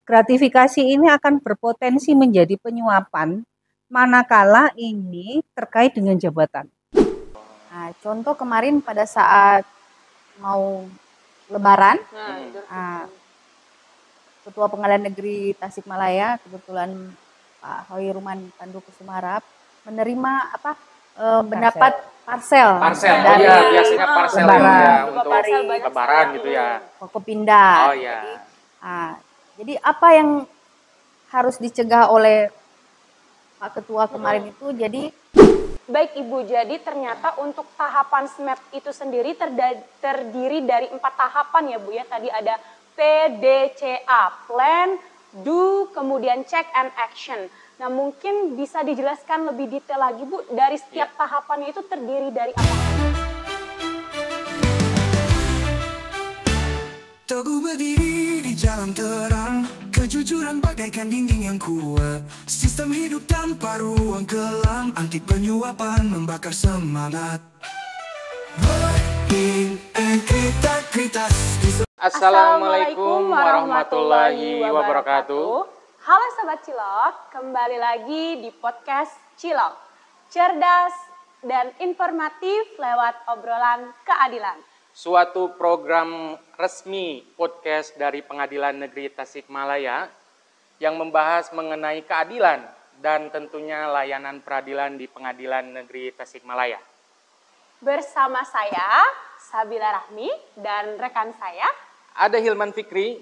gratifikasi ini akan berpotensi menjadi penyuapan manakala ini terkait dengan jabatan. Nah, contoh kemarin pada saat mau Lebaran, Ketua Pengadilan Negeri Tasikmalaya, kebetulan Pak Hoiruman Pandu Kusumarap, menerima mendapat parcel dari biasanya parcel Lebaran. ya untuk Lebaran gitu ya. Forkopimda. Oh iya. Jadi apa yang harus dicegah oleh Pak Ketua kemarin itu, jadi baik Ibu, jadi ternyata untuk tahapan SMAP itu sendiri terdiri dari 4 tahapan ya Bu ya. Tadi ada PDCA, Plan, Do, kemudian Check and Action. Nah mungkin bisa dijelaskan lebih detail lagi Bu, dari setiap tahapannya itu terdiri dari apa? Teguh berdiri di jalan terang, kejujuran bagaikan dinding yang kuat. Sistem hidup tanpa ruang kelam, anti penyuapan membakar semangat. Berintegritas. Assalamualaikum warahmatullahi wabarakatuh. Halo Sobat Cilok, kembali lagi di podcast Cilok. Cerdas dan informatif lewat obrolan keadilan. Suatu program resmi podcast dari Pengadilan Negeri Tasikmalaya yang membahas mengenai keadilan dan tentunya layanan peradilan di Pengadilan Negeri Tasikmalaya. Bersama saya, Sabila Rahmi, dan rekan saya, ada Hilman Fikri.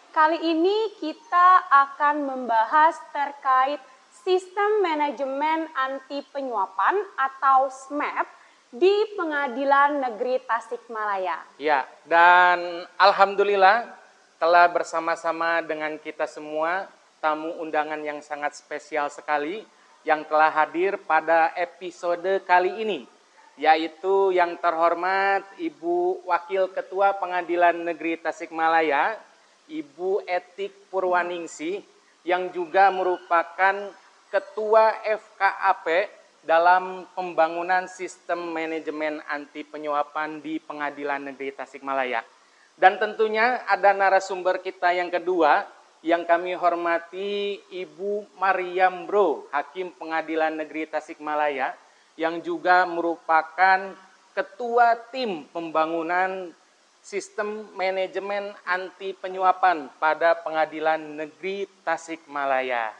Kali ini kita akan membahas terkait Sistem Manajemen Anti Penyuapan atau SMAP di Pengadilan Negeri Tasikmalaya. Ya, dan alhamdulillah telah bersama-sama dengan kita semua tamu undangan yang sangat spesial sekali yang telah hadir pada episode kali ini, yaitu yang terhormat Ibu Wakil Ketua Pengadilan Negeri Tasikmalaya, Ibu Etik Purwaningsih, yang juga merupakan Ketua FKAP dalam pembangunan sistem manajemen anti penyuapan di Pengadilan Negeri Tasikmalaya. Dan tentunya ada narasumber kita yang kedua yang kami hormati, Ibu Mariam Bro, Hakim Pengadilan Negeri Tasikmalaya, yang juga merupakan Ketua Tim Pembangunan Sistem Manajemen Anti Penyuapan pada Pengadilan Negeri Tasikmalaya.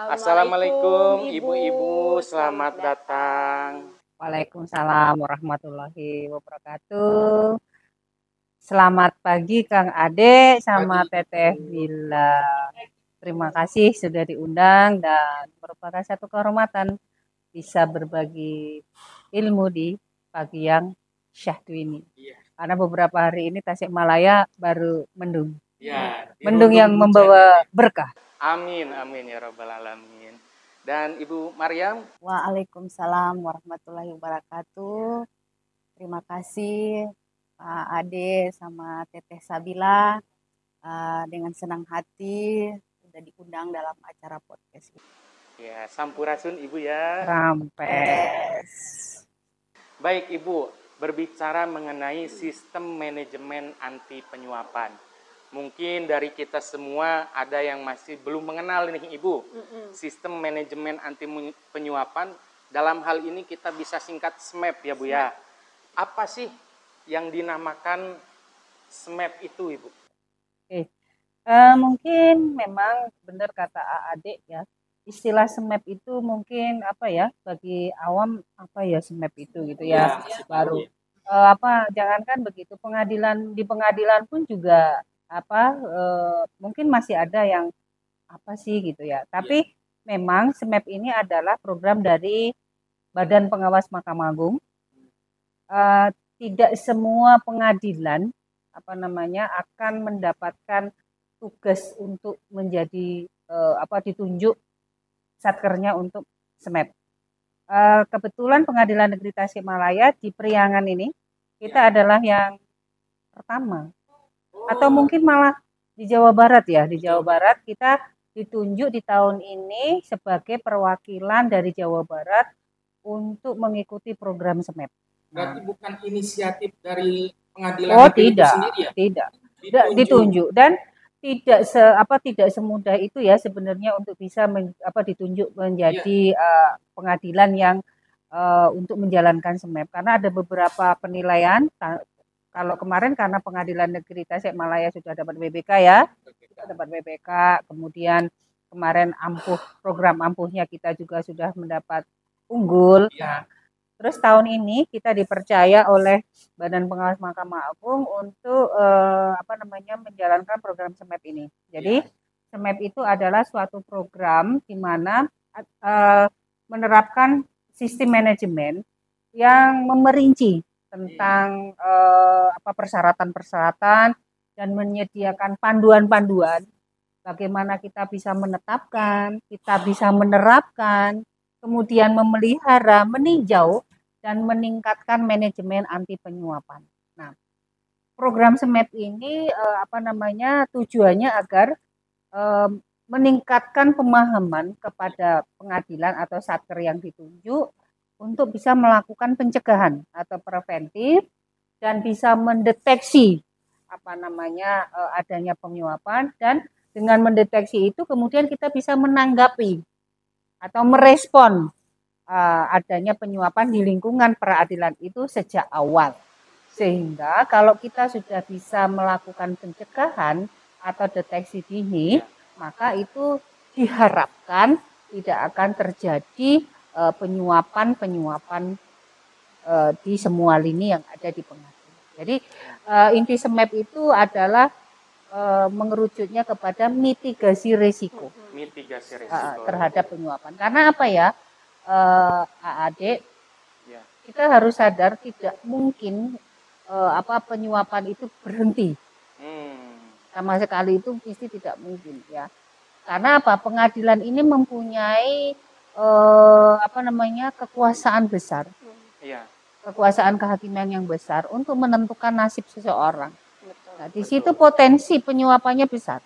Assalamualaikum ibu-ibu, selamat datang. Waalaikumsalam warahmatullahi wabarakatuh. Selamat pagi Kang Ade sama Teteh Bila. Terima kasih sudah diundang dan merupakan satu kehormatan bisa berbagi ilmu di pagi yang syahdu ini. Karena beberapa hari ini Tasikmalaya baru mendung. Mendung yang membawa berkah. Amin, amin ya rabbal alamin. Dan Ibu Mariam. Waalaikumsalam warahmatullahi wabarakatuh. Terima kasih Pak Ade sama Teteh Sabila, dengan senang hati sudah diundang dalam acara podcast ini. Ya, sampurasun Ibu ya. Rampes. Baik Ibu, berbicara mengenai sistem manajemen anti penyuapan. Mungkin dari kita semua ada yang masih belum mengenal nih Ibu, sistem manajemen anti penyuapan. Dalam hal ini kita bisa singkat SMAP ya Bu ya. Apa sih yang dinamakan SMAP itu Ibu? Mungkin memang benar kata Adik ya. Istilah SMAP itu mungkin apa ya, bagi awam apa ya SMAP itu gitu ya. Baru jangankan begitu, di pengadilan pun juga mungkin masih ada yang apa sih gitu ya. Tapi memang SMAP ini adalah program dari Badan Pengawas Mahkamah Agung. Tidak semua pengadilan akan mendapatkan tugas untuk menjadi ditunjuk satkernya untuk SMAP. Kebetulan Pengadilan Negeri Tasikmalaya di Priangan ini kita adalah yang pertama. Atau mungkin malah di Jawa Barat ya. Di Jawa Barat kita ditunjuk di tahun ini sebagai perwakilan dari Jawa Barat untuk mengikuti program SMAP. Berarti bukan inisiatif dari pengadilan itu sendiri ya? Tidak. Ditunjuk. Dan tidak semudah itu ya sebenarnya untuk bisa ditunjuk menjadi pengadilan yang untuk menjalankan SMAP, karena ada beberapa penilaian. Kalau kemarin karena Pengadilan Negeri Tasikmalaya sudah dapat WBK ya, dapat WBK, kemudian kemarin program ampuhnya kita juga sudah mendapat unggul. Nah, terus tahun ini kita dipercaya oleh Badan Pengawas Mahkamah Agung untuk menjalankan program SMAP ini. Jadi SMAP itu adalah suatu program di mana menerapkan sistem manajemen yang memerinci tentang persyaratan-persyaratan dan menyediakan panduan-panduan bagaimana kita bisa menetapkan, kita bisa menerapkan, kemudian memelihara, meninjau, dan meningkatkan manajemen anti penyuapan. Nah, program SMAP ini tujuannya agar meningkatkan pemahaman kepada pengadilan atau satker yang ditunjuk untuk bisa melakukan pencegahan atau preventif dan bisa mendeteksi adanya penyuapan, dan dengan mendeteksi itu kemudian kita bisa menanggapi atau merespon adanya penyuapan di lingkungan peradilan itu sejak awal. Sehingga kalau kita sudah bisa melakukan pencegahan atau deteksi dini, maka itu diharapkan tidak akan terjadi penyuapan di semua lini yang ada di pengadilan. Jadi inti SMAP itu adalah mengerucutnya kepada mitigasi risiko. Mitigasi risiko Terhadap penyuapan. Karena apa ya, Adik, kita harus sadar tidak mungkin penyuapan itu berhenti. Sama sekali itu pasti tidak mungkin ya. Karena apa? Pengadilan ini mempunyai kekuasaan besar, kekuasaan kehakiman yang besar untuk menentukan nasib seseorang. Nah, di situ potensi penyuapannya besar.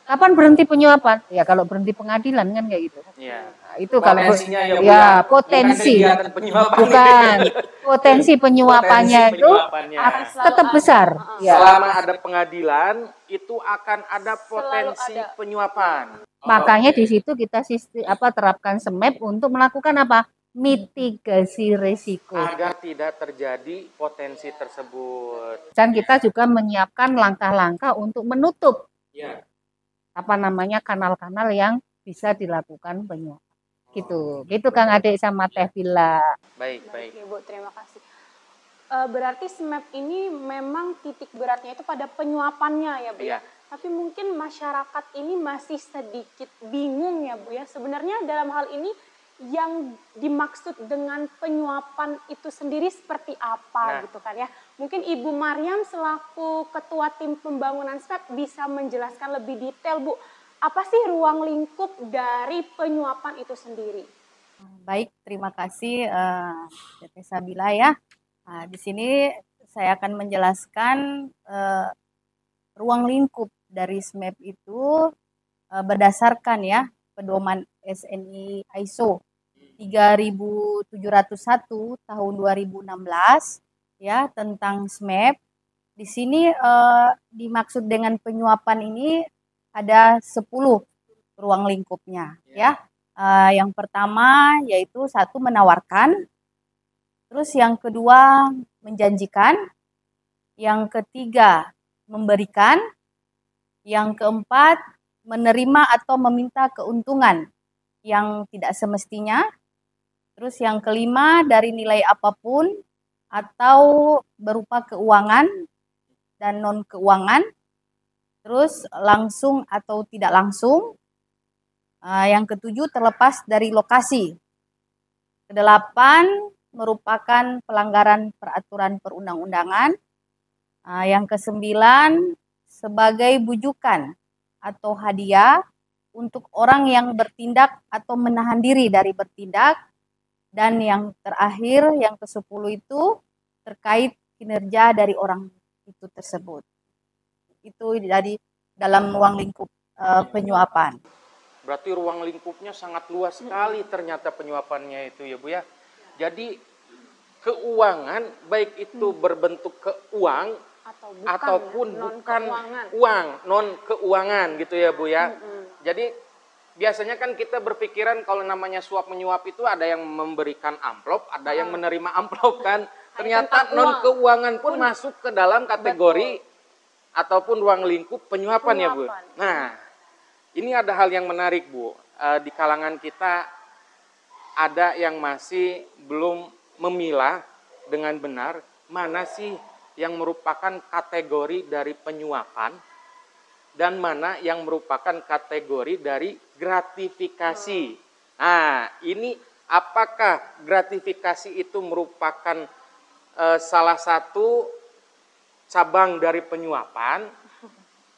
Kapan berhenti penyuapan? Ya kalau berhenti pengadilan kan kayak gitu. Nah, itu kalau potensi, bukan potensi penyuapannya itu tetap besar. Selama ada pengadilan itu akan ada potensi penyuapan. Makanya di situ kita terapkan SMAP untuk melakukan apa? Mitigasi risiko. Agar tidak terjadi potensi tersebut. Dan kita juga menyiapkan langkah-langkah untuk menutup kanal-kanal yang bisa dilakukan penyuapan. Gitu Kang Adik sama Teh Bila. Baik. Ibu, terima kasih. Berarti SMAP ini memang titik beratnya itu pada penyuapannya ya Bu ya. Tapi mungkin masyarakat ini masih sedikit bingung ya Bu ya. Sebenarnya dalam hal ini yang dimaksud dengan penyuapan itu sendiri seperti apa gitu kan ya. Mungkin Ibu Maryam selaku Ketua Tim Pembangunan SMAP bisa menjelaskan lebih detail Bu. Apa sih ruang lingkup dari penyuapan itu sendiri? Baik, terima kasih Teteh Sabila ya. Nah, di sini saya akan menjelaskan ruang lingkup dari SMAP itu berdasarkan ya pedoman SNI ISO 3701 tahun 2016 ya tentang SMAP. Di sini dimaksud dengan penyuapan ini ada 10 ruang lingkupnya ya. Yang pertama yaitu 1 menawarkan, terus yang kedua menjanjikan, yang ketiga memberikan, yang keempat menerima atau meminta keuntungan yang tidak semestinya, terus yang kelima dari nilai apapun atau berupa keuangan dan non keuangan, terus langsung atau tidak langsung. Yang ketujuh terlepas dari lokasi. Kedelapan merupakan pelanggaran peraturan perundang-undangan. Yang kesembilan sebagai bujukan atau hadiah untuk orang yang bertindak atau menahan diri dari bertindak. Dan yang terakhir yang ke-10 itu terkait kinerja dari orang itu tersebut. Itu dari dalam ruang lingkup penyuapan. Berarti ruang lingkupnya sangat luas sekali ternyata penyuapannya itu ya Bu ya. Jadi keuangan baik itu berbentuk keuang Atau bukan, ataupun ya? Non bukan keuangan. uang, non keuangan gitu ya Bu ya. Jadi biasanya kan kita berpikiran kalau namanya suap menyuap itu ada yang memberikan amplop, ada yang menerima amplop kan. Ternyata tentang non uang. keuangan pun masuk ke dalam kategori ataupun ruang lingkup penyuapan ya Bu. Penyuapan. Nah, ini ada hal yang menarik Bu. Di kalangan kita ada yang masih belum memilah dengan benar mana sih yang merupakan kategori dari penyuapan dan mana yang merupakan kategori dari gratifikasi. Nah, ini apakah gratifikasi itu merupakan salah satu cabang dari penyuapan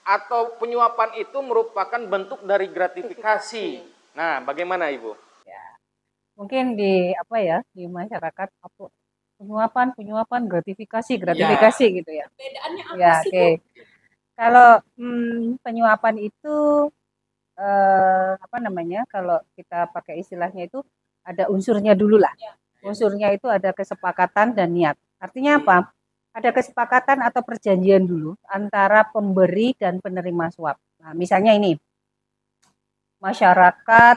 atau penyuapan itu merupakan bentuk dari gratifikasi? Nah, bagaimana Ibu? Mungkin di di masyarakat penyuapan gratifikasi gitu ya. Bedaannya apa Ya, sih, oke. Kalau penyuapan itu kalau kita pakai istilahnya itu ada unsurnya dulu lah. Unsurnya itu ada kesepakatan dan niat. Artinya apa? Ada kesepakatan atau perjanjian dulu antara pemberi dan penerima suap. Nah, misalnya ini masyarakat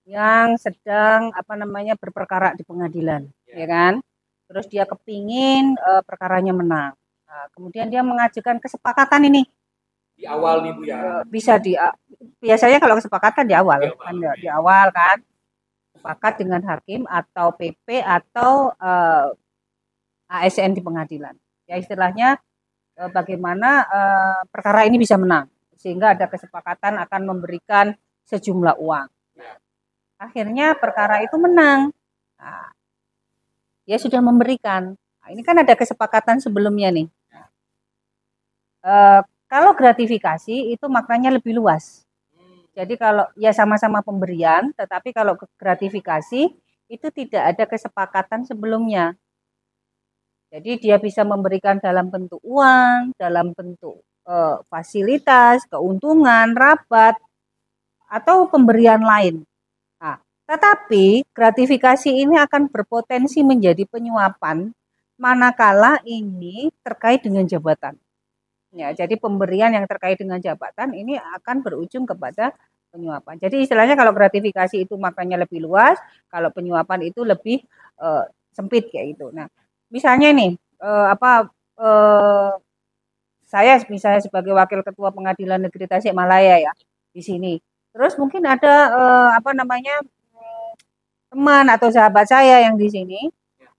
yang sedang berperkara di pengadilan, ya kan? Terus dia kepingin perkaranya menang. Nah, kemudian dia mengajukan kesepakatan ini. Di awal nih Bu ya. Biasanya kalau kesepakatan di awal kan. Sepakat dengan hakim atau PP atau ASN di pengadilan. Ya istilahnya bagaimana perkara ini bisa menang. Sehingga ada kesepakatan akan memberikan sejumlah uang. Akhirnya perkara itu menang. Nah, dia sudah memberikan. Nah, ini kan ada kesepakatan sebelumnya nih. Kalau gratifikasi itu maknanya lebih luas. Jadi kalau ya sama-sama pemberian, tetapi kalau gratifikasi itu tidak ada kesepakatan sebelumnya. Jadi dia bisa memberikan dalam bentuk uang, dalam bentuk fasilitas, keuntungan, rabat, atau pemberian lain. Nah, tetapi gratifikasi ini akan berpotensi menjadi penyuapan manakala ini terkait dengan jabatan. Ya, jadi pemberian yang terkait dengan jabatan ini akan berujung kepada penyuapan. Jadi istilahnya kalau gratifikasi itu maknanya lebih luas, kalau penyuapan itu lebih sempit kayak gitu. Nah, misalnya nih saya misalnya sebagai wakil ketua Pengadilan Negeri Tasikmalaya ya di sini. Terus mungkin ada teman atau sahabat saya yang di sini,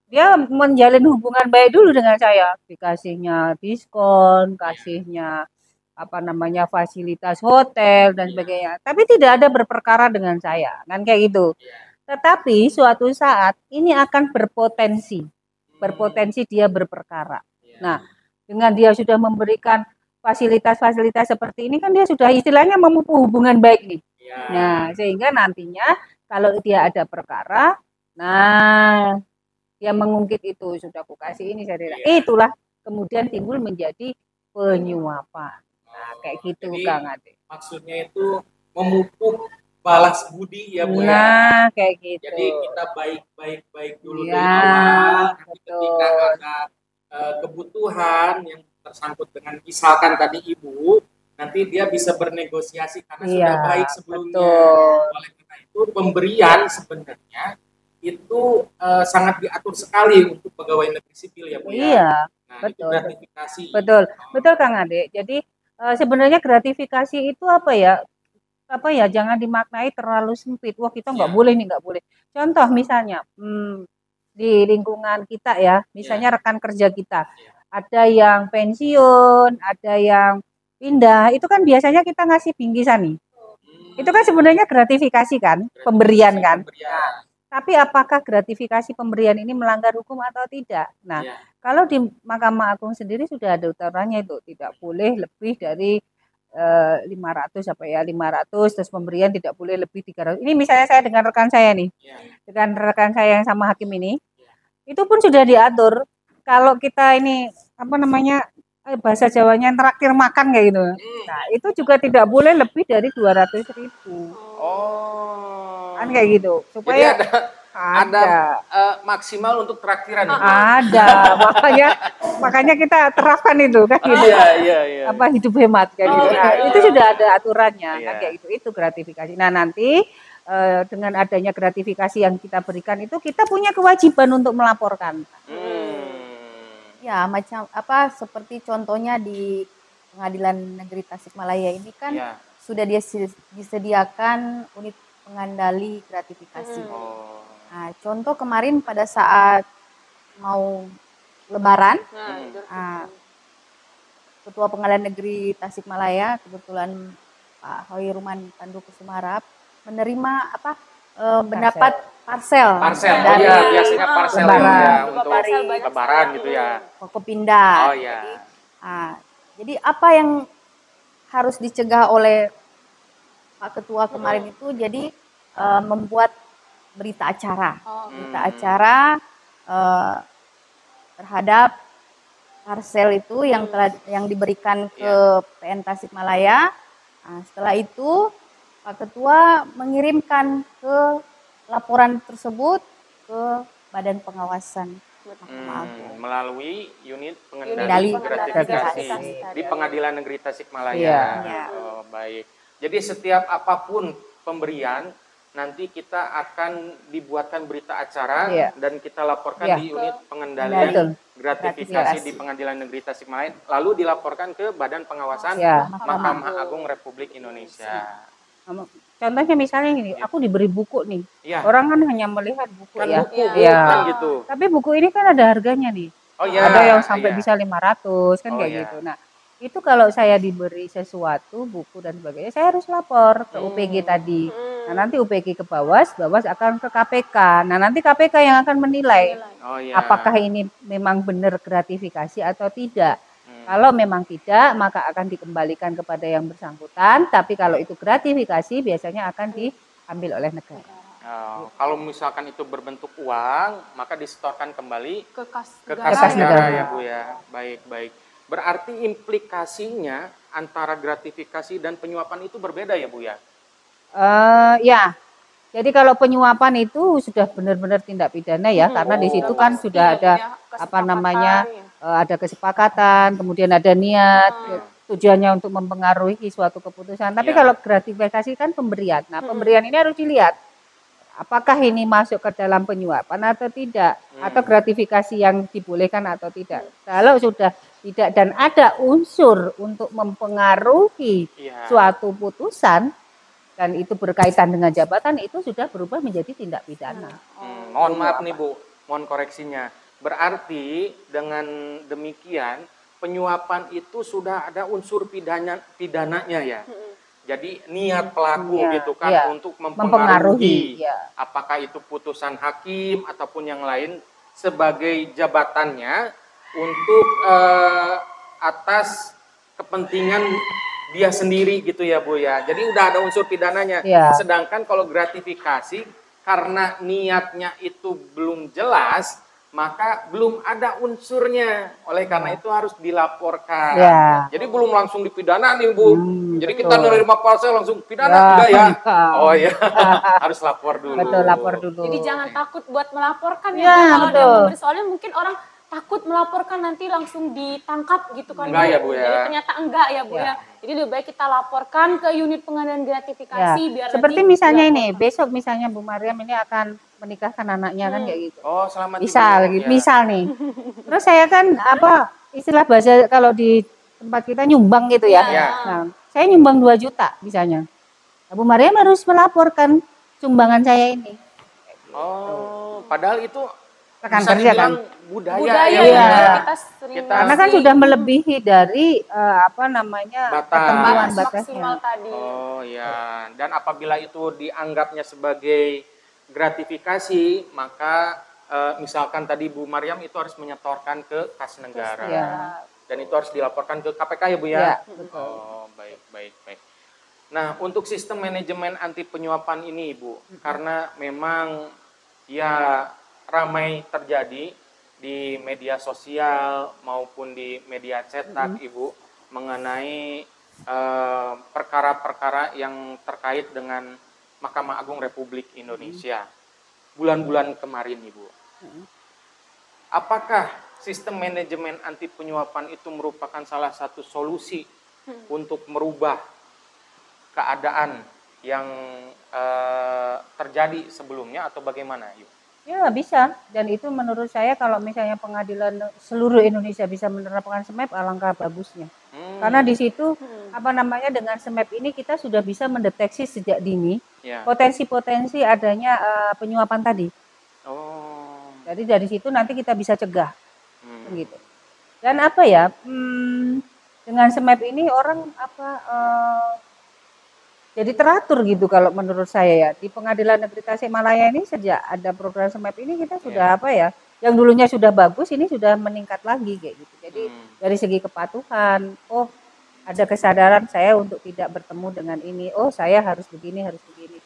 dia menjalin hubungan baik dulu dengan saya, dikasihnya diskon, kasihnya fasilitas hotel dan sebagainya. Tapi tidak ada berperkara dengan saya, kan kayak gitu. Tetapi suatu saat ini akan berpotensi dia berperkara. Nah, dengan dia sudah memberikan fasilitas-fasilitas seperti ini kan dia sudah istilahnya memupuk hubungan baik nih. Nah, sehingga nantinya kalau dia ada perkara, nah dia mengungkit itu sudah aku kasih ini itulah kemudian timbul menjadi penyuapan. Nah, kayak gitu Kang Ade. Maksudnya itu memupuk balas budi ya Bu ya. Nah, kayak gitu. Jadi kita baik dulu ya, dari awal. Betul. Ketika ada kebutuhan yang tersangkut dengan misalkan tadi Ibu, nanti dia bisa bernegosiasi karena sudah baik sebelumnya. Betul. Oleh karena itu pemberian sebenarnya itu sangat diatur sekali untuk pegawai negeri sipil ya Bu ya. Iya, Nah, betul. Itu gratifikasi. Betul Kang Ade. Jadi sebenarnya gratifikasi itu jangan dimaknai terlalu sempit. Wah, kita nggak boleh nih, nggak boleh. Contoh misalnya di lingkungan kita ya, misalnya rekan kerja kita, ada yang pensiun, ada yang pindah, itu kan biasanya kita ngasih bingkisan nih. Itu kan sebenarnya gratifikasi kan, pemberian kan. Nah, tapi apakah gratifikasi pemberian ini melanggar hukum atau tidak? Nah, kalau di Mahkamah Agung sendiri sudah ada aturannya itu tidak boleh lebih dari 500 terus pemberian tidak boleh lebih 300. Ini misalnya saya dengan rekan saya nih. Dengan rekan saya yang sama hakim ini. Itu pun sudah diatur kalau kita ini bahasa Jawanya traktir makan kayak gitu. Nah, itu juga tidak boleh lebih dari 200.000. Oh. Kan kayak gitu. Supaya jadi ada maksimal untuk traktiran ya? Ada, makanya kita terapkan itu kan gitu. Iya. Apa hidup hemat kayak gitu. Nah, itu sudah ada aturannya Iya. kan kayak gitu. Itu gratifikasi. Nah, nanti dengan adanya gratifikasi yang kita berikan itu kita punya kewajiban untuk melaporkan. Ya, macam apa seperti contohnya di Pengadilan Negeri Tasikmalaya ini kan Iya. sudah disediakan unit pengendali gratifikasi. Oh. Nah, contoh kemarin pada saat mau Lebaran, Ketua Pengadilan Negeri Tasikmalaya kebetulan Pak Hoiruman Pandu Kusumarap menerima mendapat parcel Parcel, dari biasanya parcel Lebaran. ya Berupa untuk parcel banyak lebaran sekali. gitu ya. Forkopimda. Oh iya. Jadi apa yang harus dicegah oleh Pak Ketua kemarin itu jadi membuat berita acara. Berita acara terhadap parcel itu yang diberikan ke PN Tasikmalaya. Nah, setelah itu Pak Ketua mengirimkan ke laporan tersebut ke Badan Pengawasan Mahkamah Agung. Melalui unit Pengendali pengendali gratifikasi gratifikasi. di Pengadilan Negeri Tasikmalaya. Iya. Oh, baik. Jadi setiap apapun pemberian nanti kita akan dibuatkan berita acara Iya. dan kita laporkan Iya. di unit Betul. pengendalian gratifikasi Gratifikasi. di Pengadilan Negeri Tasikmalaya, lalu dilaporkan ke Badan Pengawasan Iya. Mahkamah Agung Republik Indonesia. Contohnya misalnya gini, aku diberi buku nih. Iya. Orang kan hanya melihat buku Kan ya. buku Iya. kan gitu. Tapi buku ini kan ada harganya nih. Oh iya. Ada yang sampai iya. bisa 500 kan Oh, kayak iya. gitu. Nah, itu kalau saya diberi sesuatu, buku dan sebagainya, saya harus lapor ke UPG tadi. Nah, nanti UPG ke Bawas akan ke KPK. Nah, nanti KPK yang akan menilai Oh iya. apakah ini memang benar gratifikasi atau tidak. Kalau memang tidak, maka akan dikembalikan kepada yang bersangkutan. Tapi kalau itu gratifikasi, biasanya akan diambil oleh negara. Oh, kalau misalkan itu berbentuk uang, maka disetorkan kembali Ke kas ke negara. kas negara negara. ya Bu ya. Baik. Berarti implikasinya antara gratifikasi dan penyuapan itu berbeda ya Bu ya? Ya, jadi kalau penyuapan itu sudah benar-benar tindak pidana ya, karena di situ kan sudah ada ada kesepakatan, kemudian ada niat, tujuannya untuk mempengaruhi suatu keputusan. Tapi Iya. kalau gratifikasi kan pemberian. Nah, pemberian ini harus dilihat apakah ini masuk ke dalam penyuapan atau tidak, atau gratifikasi yang dibolehkan atau tidak. Kalau sudah tidak dan ada unsur untuk mempengaruhi Iya. suatu putusan dan itu berkaitan dengan jabatan, itu sudah berubah menjadi tindak pidana. Mohon maaf nih Bu, mohon koreksinya. Berarti dengan demikian penyuapan itu sudah ada unsur pidananya ya. Jadi niat pelaku Iya, gitu kan iya. untuk Mempengaruhi, mempengaruhi iya. apakah itu putusan hakim ataupun yang lain sebagai jabatannya untuk atas kepentingan dia sendiri gitu ya Bu ya. Jadi udah ada unsur pidananya. Iya. Sedangkan kalau gratifikasi karena niatnya itu belum jelas, maka belum ada unsurnya. Oleh karena itu harus dilaporkan. Iya. Jadi belum langsung dipidana nih Bu. Jadi kita betul. menerima parcel langsung pidana Ya, tidak ya? iya. Oh ya, harus lapor dulu. Betul, lapor dulu. Jadi jangan takut buat melaporkan Ya, ya, Bu. Kalau ada yang betul. memberi, soalnya mungkin orang takut melaporkan nanti langsung ditangkap gitu kan. Enggak ya, Bu, ya. Jadi ternyata enggak ya Bu Ya. ya. Jadi lebih baik kita laporkan ke unit pengadaan gratifikasi Ya, biar seperti nanti misalnya ini, dilaporkan. besok misalnya Bu Mariam ini akan menikahkan anaknya kan kayak gitu. Oh, selamat Misal Ibu. gitu, Ya. misal nih. Terus saya kan istilah bahasa kalau di tempat kita nyumbang gitu ya. Ya. Nah, saya nyumbang 2 juta misalnya. Nah, Bu Mariam harus melaporkan sumbangan saya ini. Oh, padahal itu Rekan bisa kerja kan. dibilang budaya, Budaya ya, Bu, Iya. ya. kita sering Kita- Karena kan sudah melebihi dari Batas. ketentuan batas batasnya. maksimal tadi. Oh ya, dan apabila itu dianggapnya sebagai gratifikasi, maka misalkan tadi Bu Mariam itu harus menyetorkan ke kas negara. Iya. Dan itu harus dilaporkan ke KPK ya Bu ya? Iya, betul. Oh, baik. Nah, untuk sistem manajemen anti penyuapan ini Ibu, karena memang ya ramai terjadi di media sosial maupun di media cetak Ibu mengenai perkara-perkara yang terkait dengan Mahkamah Agung Republik Indonesia. bulan-bulan kemarin Ibu. Apakah sistem manajemen anti penyuapan itu merupakan salah satu solusi untuk merubah keadaan yang terjadi sebelumnya atau bagaimana Ibu? Ya bisa, dan itu menurut saya kalau misalnya pengadilan seluruh Indonesia bisa menerapkan SMAP alangkah bagusnya. Karena di situ dengan SMAP ini kita sudah bisa mendeteksi sejak dini potensi-potensi adanya penyuapan tadi. Oh. Jadi dari situ nanti kita bisa cegah, gitu. Dan dengan SMAP ini orang jadi teratur gitu kalau menurut saya ya. Di Pengadilan Negeri Tasikmalaya ini sejak ada program SMAP ini kita sudah yang dulunya sudah bagus ini sudah meningkat lagi kayak gitu. Jadi dari segi kepatuhan, ada kesadaran saya untuk tidak bertemu dengan ini. Oh, saya harus begini, harus begini.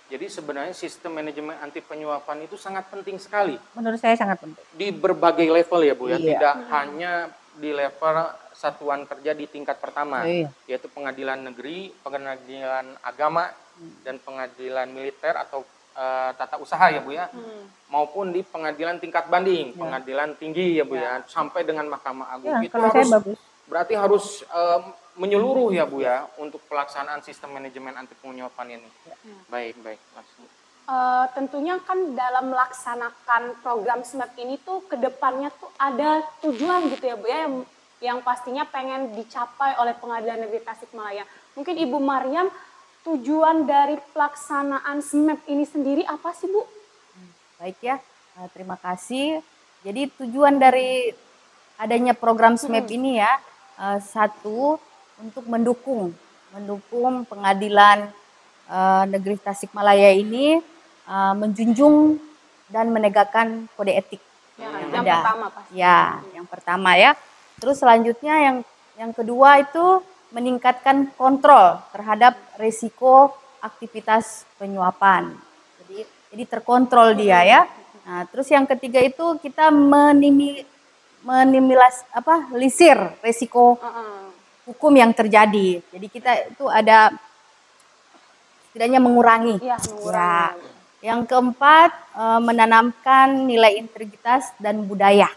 Jadi sebenarnya sistem manajemen anti penyuapan itu sangat penting sekali. Menurut saya sangat penting. Di berbagai level ya Bu ya, Iya. tidak hanya di level satuan kerja di tingkat pertama, yaitu pengadilan negeri, pengadilan agama, dan pengadilan militer atau tata usaha ya Bu ya, maupun di pengadilan tingkat banding, pengadilan tinggi ya Bu ya, sampai dengan Mahkamah Agung. Itu kalau harus, saya bagus. berarti harus menyeluruh ya Bu ya, untuk pelaksanaan sistem manajemen anti penyuapan ini. Baik, langsung. Tentunya kan dalam melaksanakan program SMAP ini tuh kedepannya tuh ada tujuan gitu ya Bu ya, yang pastinya pengen dicapai oleh Pengadilan Negeri Tasikmalaya. Mungkin Ibu Maryam, tujuan dari pelaksanaan SMAP ini sendiri apa sih Bu? Baik ya, terima kasih. Jadi tujuan dari adanya program SMAP ini ya, satu untuk mendukung Pengadilan Negeri Tasikmalaya ini menjunjung dan menegakkan kode etik. Yang pertama pasti. Ya, yang pertama ya. Terus selanjutnya yang kedua itu meningkatkan kontrol terhadap risiko aktivitas penyuapan. Jadi terkontrol dia ya. Nah, terus yang ketiga itu kita lisir risiko hukum yang terjadi. Jadi kita itu ada setidaknya mengurangi. Ya. Yang keempat menanamkan nilai integritas dan budaya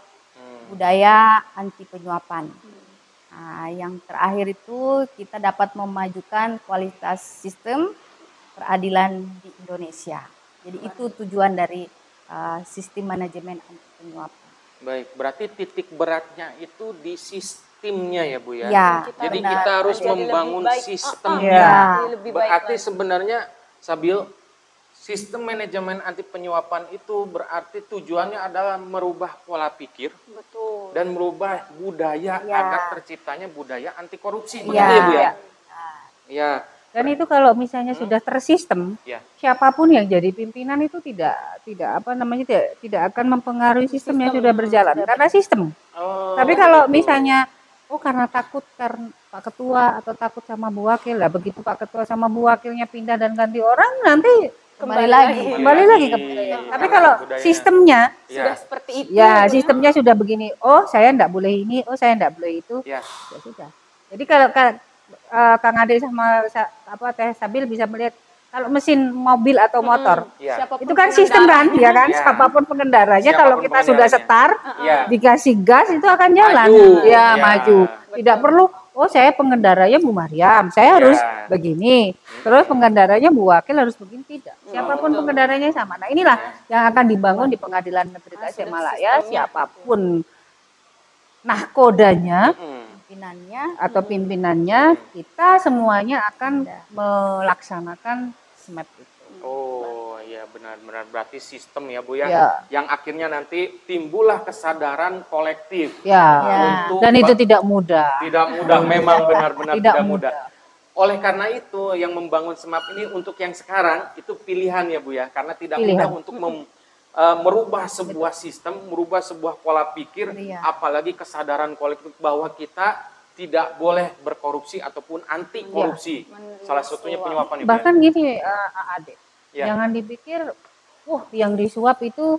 anti penyuapan. Nah, yang terakhir itu kita dapat memajukan kualitas sistem peradilan di Indonesia. Jadi itu tujuan dari sistem manajemen anti penyuapan. Baik, berarti titik beratnya itu di sistemnya ya Bu ya. Jadi benar. kita harus Jadi membangun lebih baik. sistemnya. Lebih baik Berarti lagi. sebenarnya Sabil, sistem manajemen anti penyuapan itu berarti tujuannya adalah merubah pola pikir. Betul. Dan merubah budaya agar terciptanya budaya anti korupsi. Begitu Ya. ya Bu ya? Ya. Dan itu kalau misalnya sudah tersistem, siapapun yang jadi pimpinan itu tidak akan mempengaruhi sistem yang sudah berjalan karena sistem. Tapi kalau misalnya karena takut karena Pak Ketua atau takut sama Bu Wakil, lah begitu Pak Ketua sama Bu Wakilnya pindah dan ganti orang, nanti kembali lagi ke budaya. Tapi kalau sistemnya sudah seperti itu. Ya, sistemnya sudah begini. Oh, saya enggak boleh ini, oh saya enggak boleh itu. Ya sudah. Jadi kalau Kang Ade sama Teh Sabil bisa melihat kalau mesin mobil atau motor, itu kan sistem kan, ya kan, siapapun pengendaranya kalau kita sudah setar, dikasih gas itu akan jalan, maju. Tidak perlu, saya pengendaranya Bu Maryam, saya harus begini, terus pengendaranya Bu Wakil harus begini, tidak. Siapapun pengendaranya sama. Nah inilah yang akan dibangun di Pengadilan Negeri Tasikmalaya, siapapun nahkodanya, pimpinannya, kita semuanya akan melaksanakan SMAP itu. Oh iya, benar-benar berarti sistem ya Bu ya, yang akhirnya nanti timbullah kesadaran kolektif. Dan itu tidak mudah. Tidak mudah, memang benar-benar tidak mudah. Oleh karena itu yang membangun SMAP ini untuk yang sekarang itu pilihan ya Bu ya, karena tidak mudah untuk merubah sebuah sistem, merubah sebuah pola pikir, apalagi kesadaran kolektif bahwa kita tidak boleh berkorupsi ataupun anti korupsi. Salah satunya penyuapan. Bahkan gini, Ade, jangan dipikir, yang disuap itu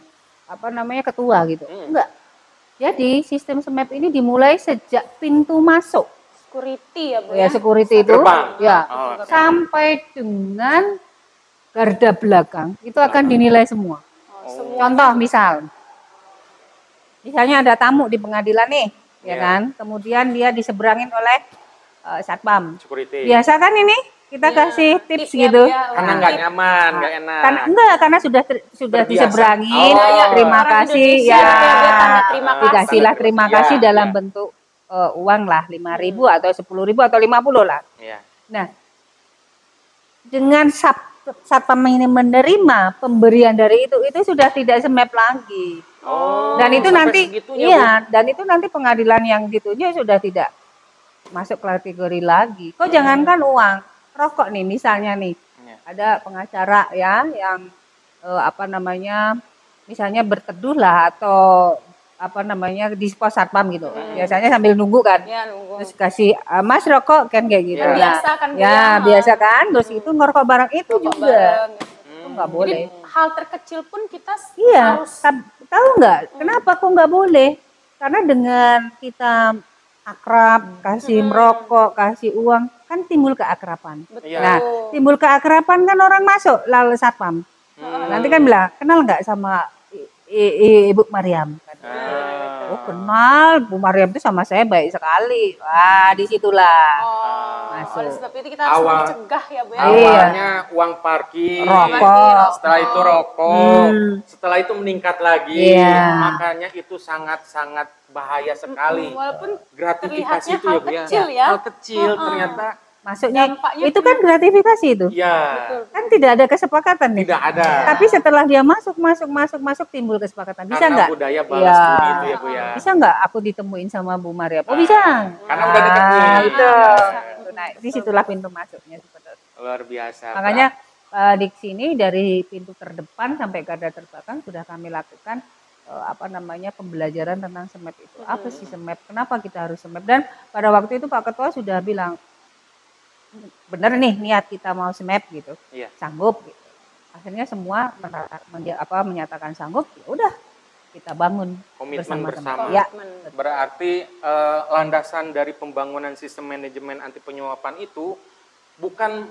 ketua gitu. Enggak. Jadi sistem SMAP ini dimulai sejak pintu masuk. Security ya Bu ya. Security itu. Gerbang. Sampai dengan garda belakang itu akan dinilai semua. Contoh misalnya ada tamu di pengadilan nih, ya Iya. kan? Kemudian dia diseberangin oleh satpam. Security. Biasa kan ini kita Iya, kasih tips tip ya, gitu. Bu, ya. Karena nggak nyaman, nggak enak. Karena sudah Terbiasa. diseberangin. Oh, iya, terima orang kasih Indonesia ya. gitu ya, biar tanda terima kasih. Dikasihlah terima Iya, kasih dalam iya. bentuk uang lah 5.000 atau 10.000 atau 50 lah. Iya. Nah, dengan satpam ini menerima pemberian dari itu sudah tidak semep lagi. Oh, Dan itu sampai nanti segitunya, iya, dan itu nanti pengadilan yang ditunjuk sudah tidak masuk kategori lagi. Kok jangankan uang, rokok nih misalnya nih. Iya. Ada pengacara ya yang misalnya berteduh lah atau di pos satpam gitu kan. Biasanya sambil nunggu kan. Ya, nunggu. Terus kasih Mas rokok kan kayak gitu. Ya. Biasa kan, Bu, Ya, ya. biasa kan. Terus itu ngerokok bareng itu Rokok juga. bareng. Itu nggak boleh. Jadi hal terkecil pun kita Iya, harus tahu nggak kenapa kok nggak boleh? Karena dengan kita akrab, kasih merokok, kasih uang, kan timbul keakraban. betul. Iya. Nah, timbul keakraban kan orang masuk lalu satpam. Nanti kan bilang, kenal nggak sama Ibu Mariam? Ah. Oh kenal, Bu Mariam itu sama saya baik sekali. Wah, disitulah. Masuk. Oleh sebab itu kita harus Awal- mencegah ya, Bu ya. Awalnya uang parkir, Rokok. setelah itu rokok, setelah itu meningkat lagi. Iya. Makanya itu sangat-sangat bahaya sekali. Walaupun Gratifikasi terlihatnya itu hal ya, Bu ya. kecil ya. Hal kecil ternyata Masuknya Dampaknya itu kan gratifikasi itu. ya Kan tidak ada kesepakatan nih. tidak ada. Tapi setelah dia masuk timbul kesepakatan. Bisa Karena nggak? budaya balas Iya. budi itu ya, Bu ya. Bisa nggak aku ditemuin sama Bu Mariam? Oh bisa. Karena udah deket nih. Itu. Nah, disitulah pintu masuknya sebetulnya. Luar biasa. Makanya di sini dari pintu terdepan sampai garda terbelakang sudah kami lakukan pembelajaran tentang SMAP itu. Apa sih SMAP? Kenapa kita harus SMAP? Dan pada waktu itu Pak Ketua sudah bilang, benar nih niat kita mau SMAP gitu, Iya. sanggup gitu. Akhirnya semua menyatakan sanggup, ya udah kita bangun Komitmen bersama. Ya, Berarti landasan dari pembangunan sistem manajemen anti penyuapan itu bukan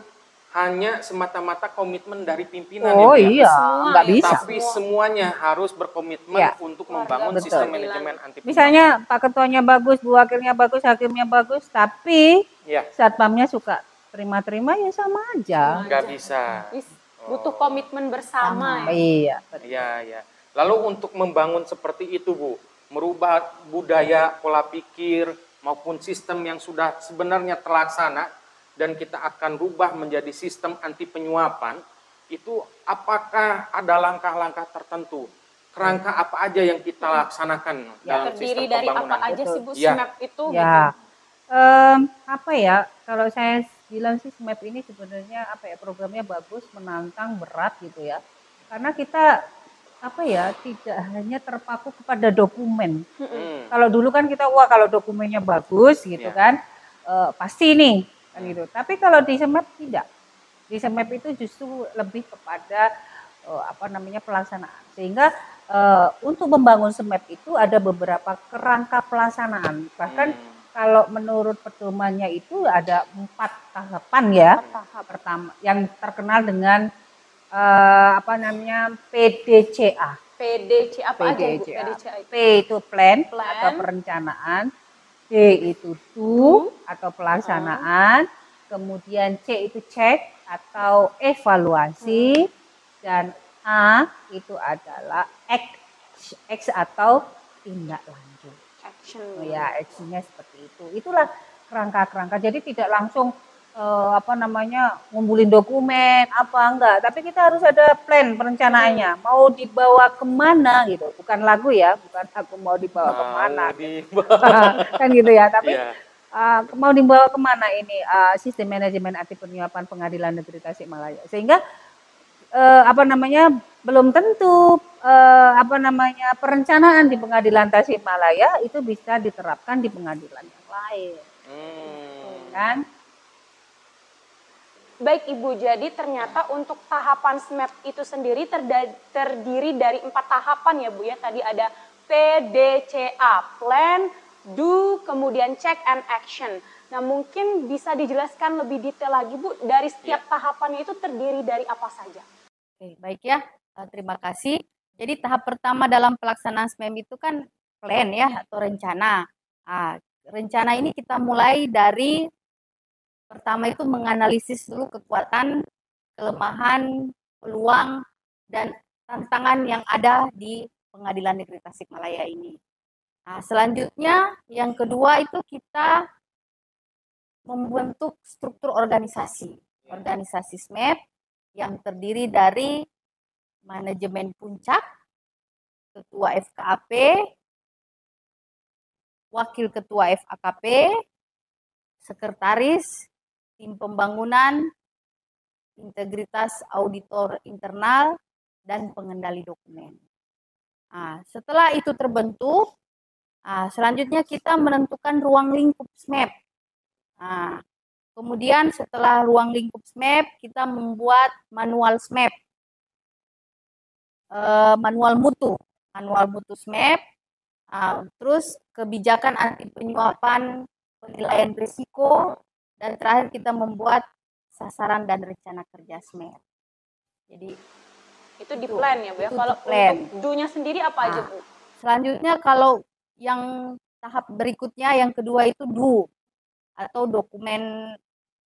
hanya semata-mata komitmen dari pimpinan oh ya, Bu ya? iya, Semua nggak ya, bisa. Tapi semuanya harus berkomitmen Ya. untuk membangun Betul. sistem manajemen anti penyuapan. Misalnya Pak Ketuanya bagus, Bu Wakilnya bagus, Hakimnya bagus, tapi Ya, satpamnya suka terima-terima ya sama aja. nggak bisa. Butuh komitmen bersama ya. Iya, betul. Iya, ya. Lalu untuk membangun seperti itu, Bu, merubah budaya, pola pikir maupun sistem yang sudah sebenarnya terlaksana dan kita akan rubah menjadi sistem anti penyuapan, itu apakah ada langkah-langkah tertentu? Kerangka apa aja yang kita laksanakan dalam Terdiri sistem dari apa pembangunan? aja sih, Bu, Iya. SMAP itu gitu. Ya, kalau saya bilang sih SMAP ini sebenarnya programnya bagus, menantang, berat gitu ya. Karena kita tidak hanya terpaku kepada dokumen. Kalau dulu kan kita kalau dokumennya bagus gitu Iya. kan, pasti nih kan gitu. Tapi kalau di SMAP tidak. Di SMAP itu justru lebih kepada pelaksanaan. Sehingga untuk membangun SMAP itu ada beberapa kerangka pelaksanaan. Bahkan kalau menurut pedomannya itu ada 4 tahapan ya. Pertama yang terkenal dengan PDCA. PDC apa aja, Bu? PDCA. PDCA itu. P itu plan Plan. atau perencanaan, D itu do atau pelaksanaan, kemudian C itu check atau evaluasi, dan A itu adalah X atau tindak lanjut. Action. Oh ya, actionnya seperti itu. Itulah kerangka-kerangka. Jadi tidak langsung ngumpulin dokumen enggak, tapi kita harus ada plan perencanaannya. Mau dibawa kemana gitu. Bukan lagu ya, bukan aku mau dibawa kemana. Kan gitu ya, tapi Iya. mau dibawa kemana ini sistem manajemen anti penyuapan Pengadilan Negeri Tasikmalaya. Sehingga belum tentu perencanaan di Pengadilan Tasikmalaya itu bisa diterapkan di pengadilan yang lain. Kan? Baik Ibu, jadi ternyata untuk tahapan SMAP itu sendiri terdiri dari 4 tahapan ya Bu ya. Tadi ada PDCA, Plan, Do, kemudian Check and Action. Nah mungkin bisa dijelaskan lebih detail lagi Bu, dari setiap tahapannya itu terdiri dari apa saja? Oke, baik ya. Terima kasih. Jadi tahap pertama dalam pelaksanaan SMEM itu kan plan ya atau rencana. Rencana ini kita mulai dari pertama itu menganalisis dulu kekuatan, kelemahan, peluang, dan tantangan yang ada di Pengadilan Negeri Tasikmalaya ini. Selanjutnya yang kedua itu kita membentuk struktur organisasi SMEP yang terdiri dari manajemen puncak, ketua FKAP, wakil ketua FAKP, sekretaris, tim pembangunan, integritas auditor internal, dan pengendali dokumen. Setelah itu terbentuk, selanjutnya kita menentukan ruang lingkup SMEP. Kemudian setelah ruang lingkup SMEP, kita membuat manual SMEP, manual mutu SMEP, terus kebijakan anti penyuapan, penilaian risiko, dan terakhir kita membuat sasaran dan rencana kerja SMEP. Jadi itu di plan ya Bu ya. Kalau plan. Untuk do-nya sendiri apa aja Bu? Selanjutnya kalau yang tahap berikutnya yang kedua itu do atau dokumen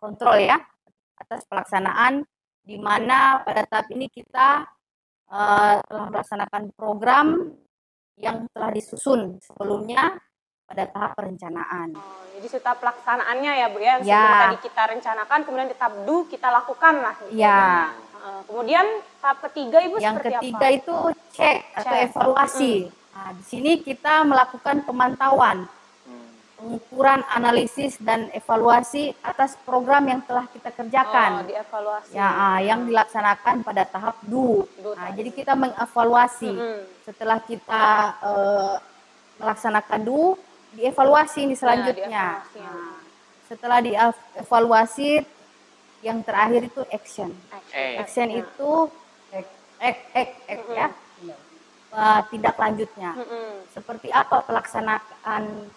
kontrol ya atas pelaksanaan, di mana pada tahap ini kita telah melaksanakan program yang telah disusun sebelumnya pada tahap perencanaan. Jadi setelah pelaksanaannya ya Bu ya, sebelum tadi kita rencanakan, kemudian di tahap do kita lakukan lah. Gitu. Ya. Kemudian tahap ketiga Ibu yang seperti apa? Yang ketiga itu cek atau evaluasi. Di sini kita melakukan pemantauan, pengukuran, analisis, dan evaluasi atas program yang telah kita kerjakan. Dievaluasi. Ya, yang dilaksanakan pada tahap do. Jadi kita mengevaluasi. Setelah kita melaksanakan do, dievaluasi ini selanjutnya. Setelah dievaluasi, yang terakhir itu action. Action itu ya. Tindak lanjutnya. Seperti apa pelaksanaan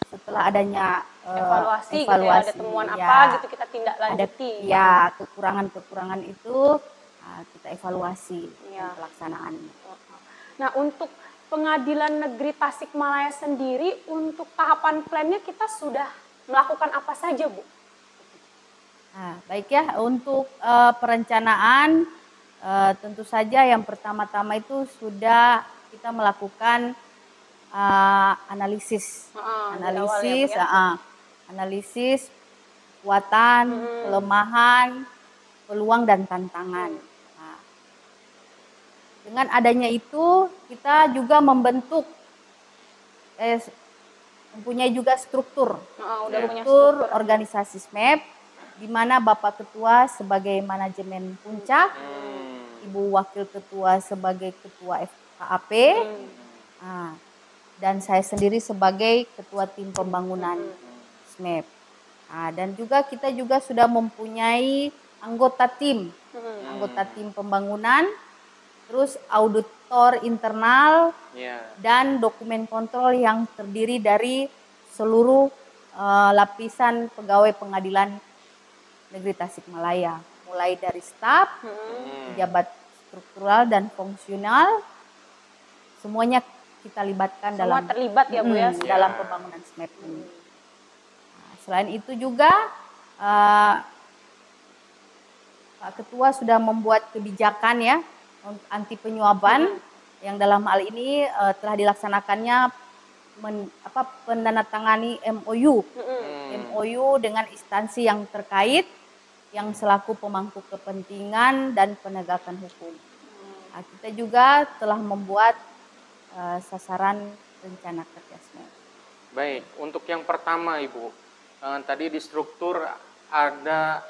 setelah adanya evaluasi. Gitu ya, ada temuan apa gitu kita tindak lanjuti. Kekurangan-kekurangan itu kita evaluasi pelaksanaannya. Nah, untuk Pengadilan Negeri Tasikmalaya sendiri untuk tahapan plannya kita sudah melakukan apa saja Bu? Baik ya, untuk perencanaan tentu saja yang pertama-tama itu sudah kita melakukan analisis kekuatan, kelemahan, peluang, dan tantangan. Dengan adanya itu kita juga membentuk mempunyai juga struktur organisasi SMEP, di mana Bapak Ketua sebagai manajemen puncak, Ibu Wakil Ketua sebagai Ketua FKAP, dan saya sendiri sebagai Ketua Tim Pembangunan SMEP. Dan juga kita juga sudah mempunyai anggota tim pembangunan, terus auditor internal, dan dokumen kontrol yang terdiri dari seluruh lapisan pegawai Pengadilan Negeri Tasikmalaya, mulai dari staf, pejabat struktural dan fungsional, semuanya kita libatkan terlibat ya Bu ya dalam pembangunan SMEP ini. Selain itu juga Pak Ketua sudah membuat kebijakan ya anti penyuapan yang dalam hal ini telah dilaksanakannya penandatangani MOU dengan instansi yang terkait yang selaku pemangku kepentingan dan penegakan hukum. Kita juga telah membuat sasaran rencana kerja SMEP. Baik, untuk yang pertama Ibu, tadi di struktur ada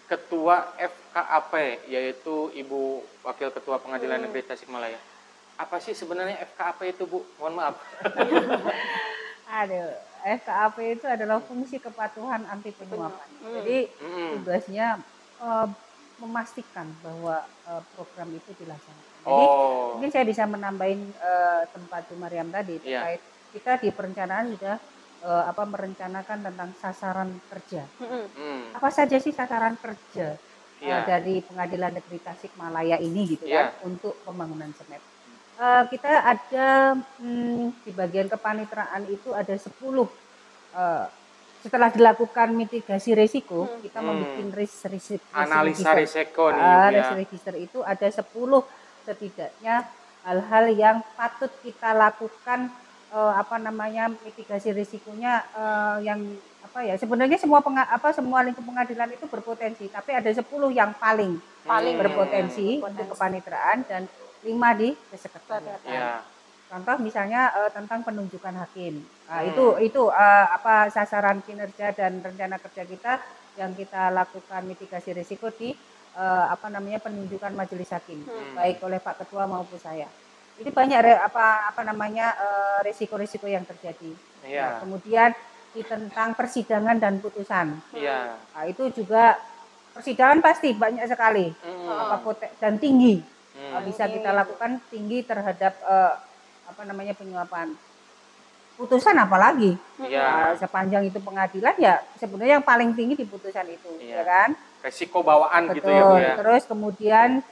Ketua FKAP, yaitu Ibu Wakil Ketua Pengadilan Negeri Tasikmalaya. Apa sih sebenarnya FKAP itu Bu? Mohon maaf. FKAP itu adalah fungsi kepatuhan anti penyuapan. Jadi tugasnya memastikan bahwa program itu dilaksanakan. Jadi mungkin saya bisa menambahin tempat Bu Mariam tadi terkait kita di perencanaan sudah merencanakan tentang sasaran kerja. Apa saja sih sasaran kerja? dari Pengadilan Negeri Tasikmalaya ini gitu Iya. kan untuk pembangunan SMAP. Kita ada di bagian kepanitraan itu ada 10 setelah dilakukan mitigasi risiko, kita membuat Analisa risiko nih, risk register itu ada 10 setidaknya hal-hal yang patut kita lakukan mitigasi risikonya yang sebenarnya semua lingkup pengadilan itu berpotensi, tapi ada 10 yang paling berpotensi untuk kepanitraan dan 5 di kesekretariatan. Iya. Contoh misalnya tentang penunjukan hakim. Itu sasaran kinerja dan rencana kerja kita yang kita lakukan mitigasi risiko di penunjukan majelis hakim, baik oleh Pak Ketua maupun saya. Jadi banyak risiko-risiko yang terjadi. Iya. Nah, kemudian tentang persidangan dan putusan. Iya. Nah, itu juga persidangan pasti banyak sekali dan tinggi. Bisa kita lakukan tinggi terhadap penyuapan. Putusan apalagi? Iya. Sepanjang itu pengadilan ya sebenarnya yang paling tinggi di putusan itu, ya kan? Resiko bawaan. Betul. Gitu ya, Bu ya. Terus kemudian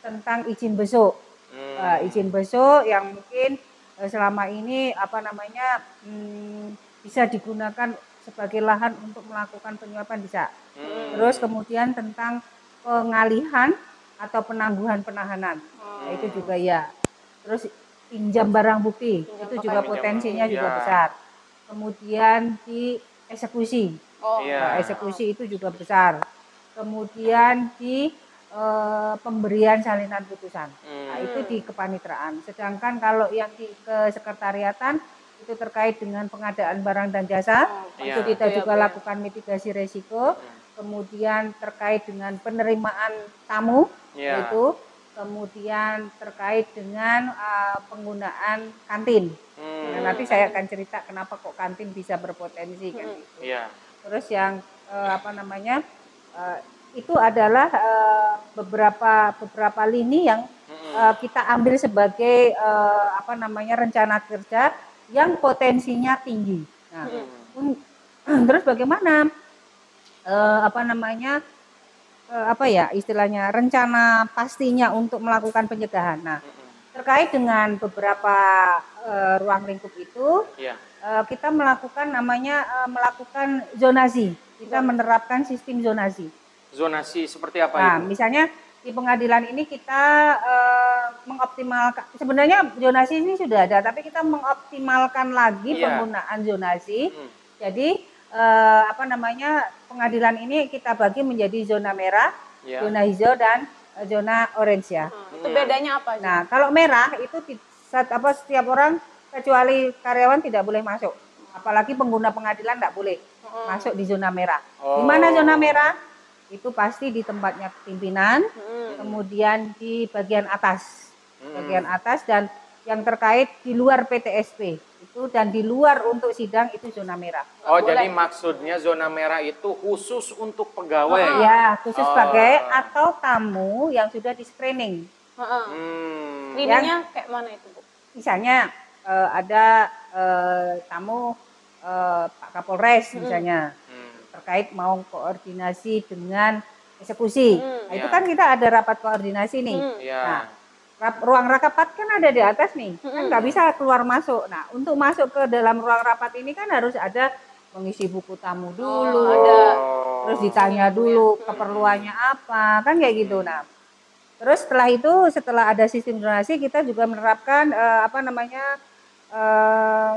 tentang izin besok. Izin besok yang mungkin selama ini bisa digunakan sebagai lahan untuk melakukan penyuapan bisa. Terus kemudian tentang pengalihan atau penangguhan penahanan. Nah, itu juga ya. Terus pinjam barang bukti, itu juga potensinya juga besar. Kemudian di eksekusi. Eksekusi itu juga besar. Kemudian di pemberian salinan putusan. Nah, itu di kepanitraan. Sedangkan kalau yang di kesekretariatan itu terkait dengan pengadaan barang dan jasa, itu kita juga lakukan mitigasi risiko. Kemudian terkait dengan penerimaan tamu, itu kemudian terkait dengan penggunaan kantin. Nah, nanti saya akan cerita kenapa kok kantin bisa berpotensi kan gitu. Terus yang itu adalah beberapa lini yang kita ambil sebagai rencana kerja yang potensinya tinggi. Nah, terus bagaimana istilahnya rencana pastinya untuk melakukan pencegahan. Nah, terkait dengan beberapa ruang lingkup itu, kita melakukan melakukan zonasi. Kita menerapkan sistem zonasi. Zonasi seperti apa Nah, itu? misalnya di pengadilan ini kita mengoptimalkan, sebenarnya zonasi ini sudah ada, tapi kita mengoptimalkan lagi penggunaan zonasi. Jadi pengadilan ini kita bagi menjadi zona merah, zona hijau dan zona orange ya. Itu bedanya apa? Nah, kalau merah itu setiap orang kecuali karyawan tidak boleh masuk. Apalagi pengguna pengadilan tidak boleh masuk di zona merah. Di mana zona merah? Itu pasti di tempatnya pimpinan, kemudian di bagian atas. Bagian atas dan yang terkait di luar PTSP. Itu dan di luar untuk sidang itu zona merah. Jadi maksudnya zona merah itu khusus untuk pegawai. Ya, khusus pegawai atau tamu yang sudah di screening. Screeningnya kayak mana itu, Bu? Misalnya ada tamu Pak Kapolres misalnya terkait mau koordinasi dengan eksekusi. Nah, itu kan kita ada rapat koordinasi nih. Nah, ruang rapat kan ada di atas nih, kan nggak bisa keluar masuk. Nah, untuk masuk ke dalam ruang rapat ini kan harus ada mengisi buku tamu dulu, terus ditanya dulu keperluannya apa, kan kayak gitu. Nah, terus setelah ada sistem zonasi kita juga menerapkan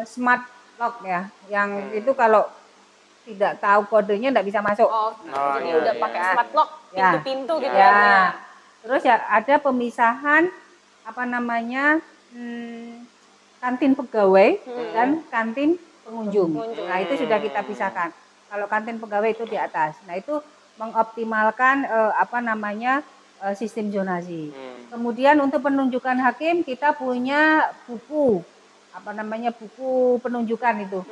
smart lock ya, yang itu kalau tidak tahu kodenya tidak bisa masuk. Jadi udah pakai smart lock, pintu-pintu gitu ya. Terus ya ada pemisahan kantin pegawai dan kantin pengunjung. Nah, itu sudah kita pisahkan. Kalau kantin pegawai itu di atas. Nah, itu mengoptimalkan sistem zonasi. Kemudian untuk penunjukan hakim kita punya buku buku penunjukan itu.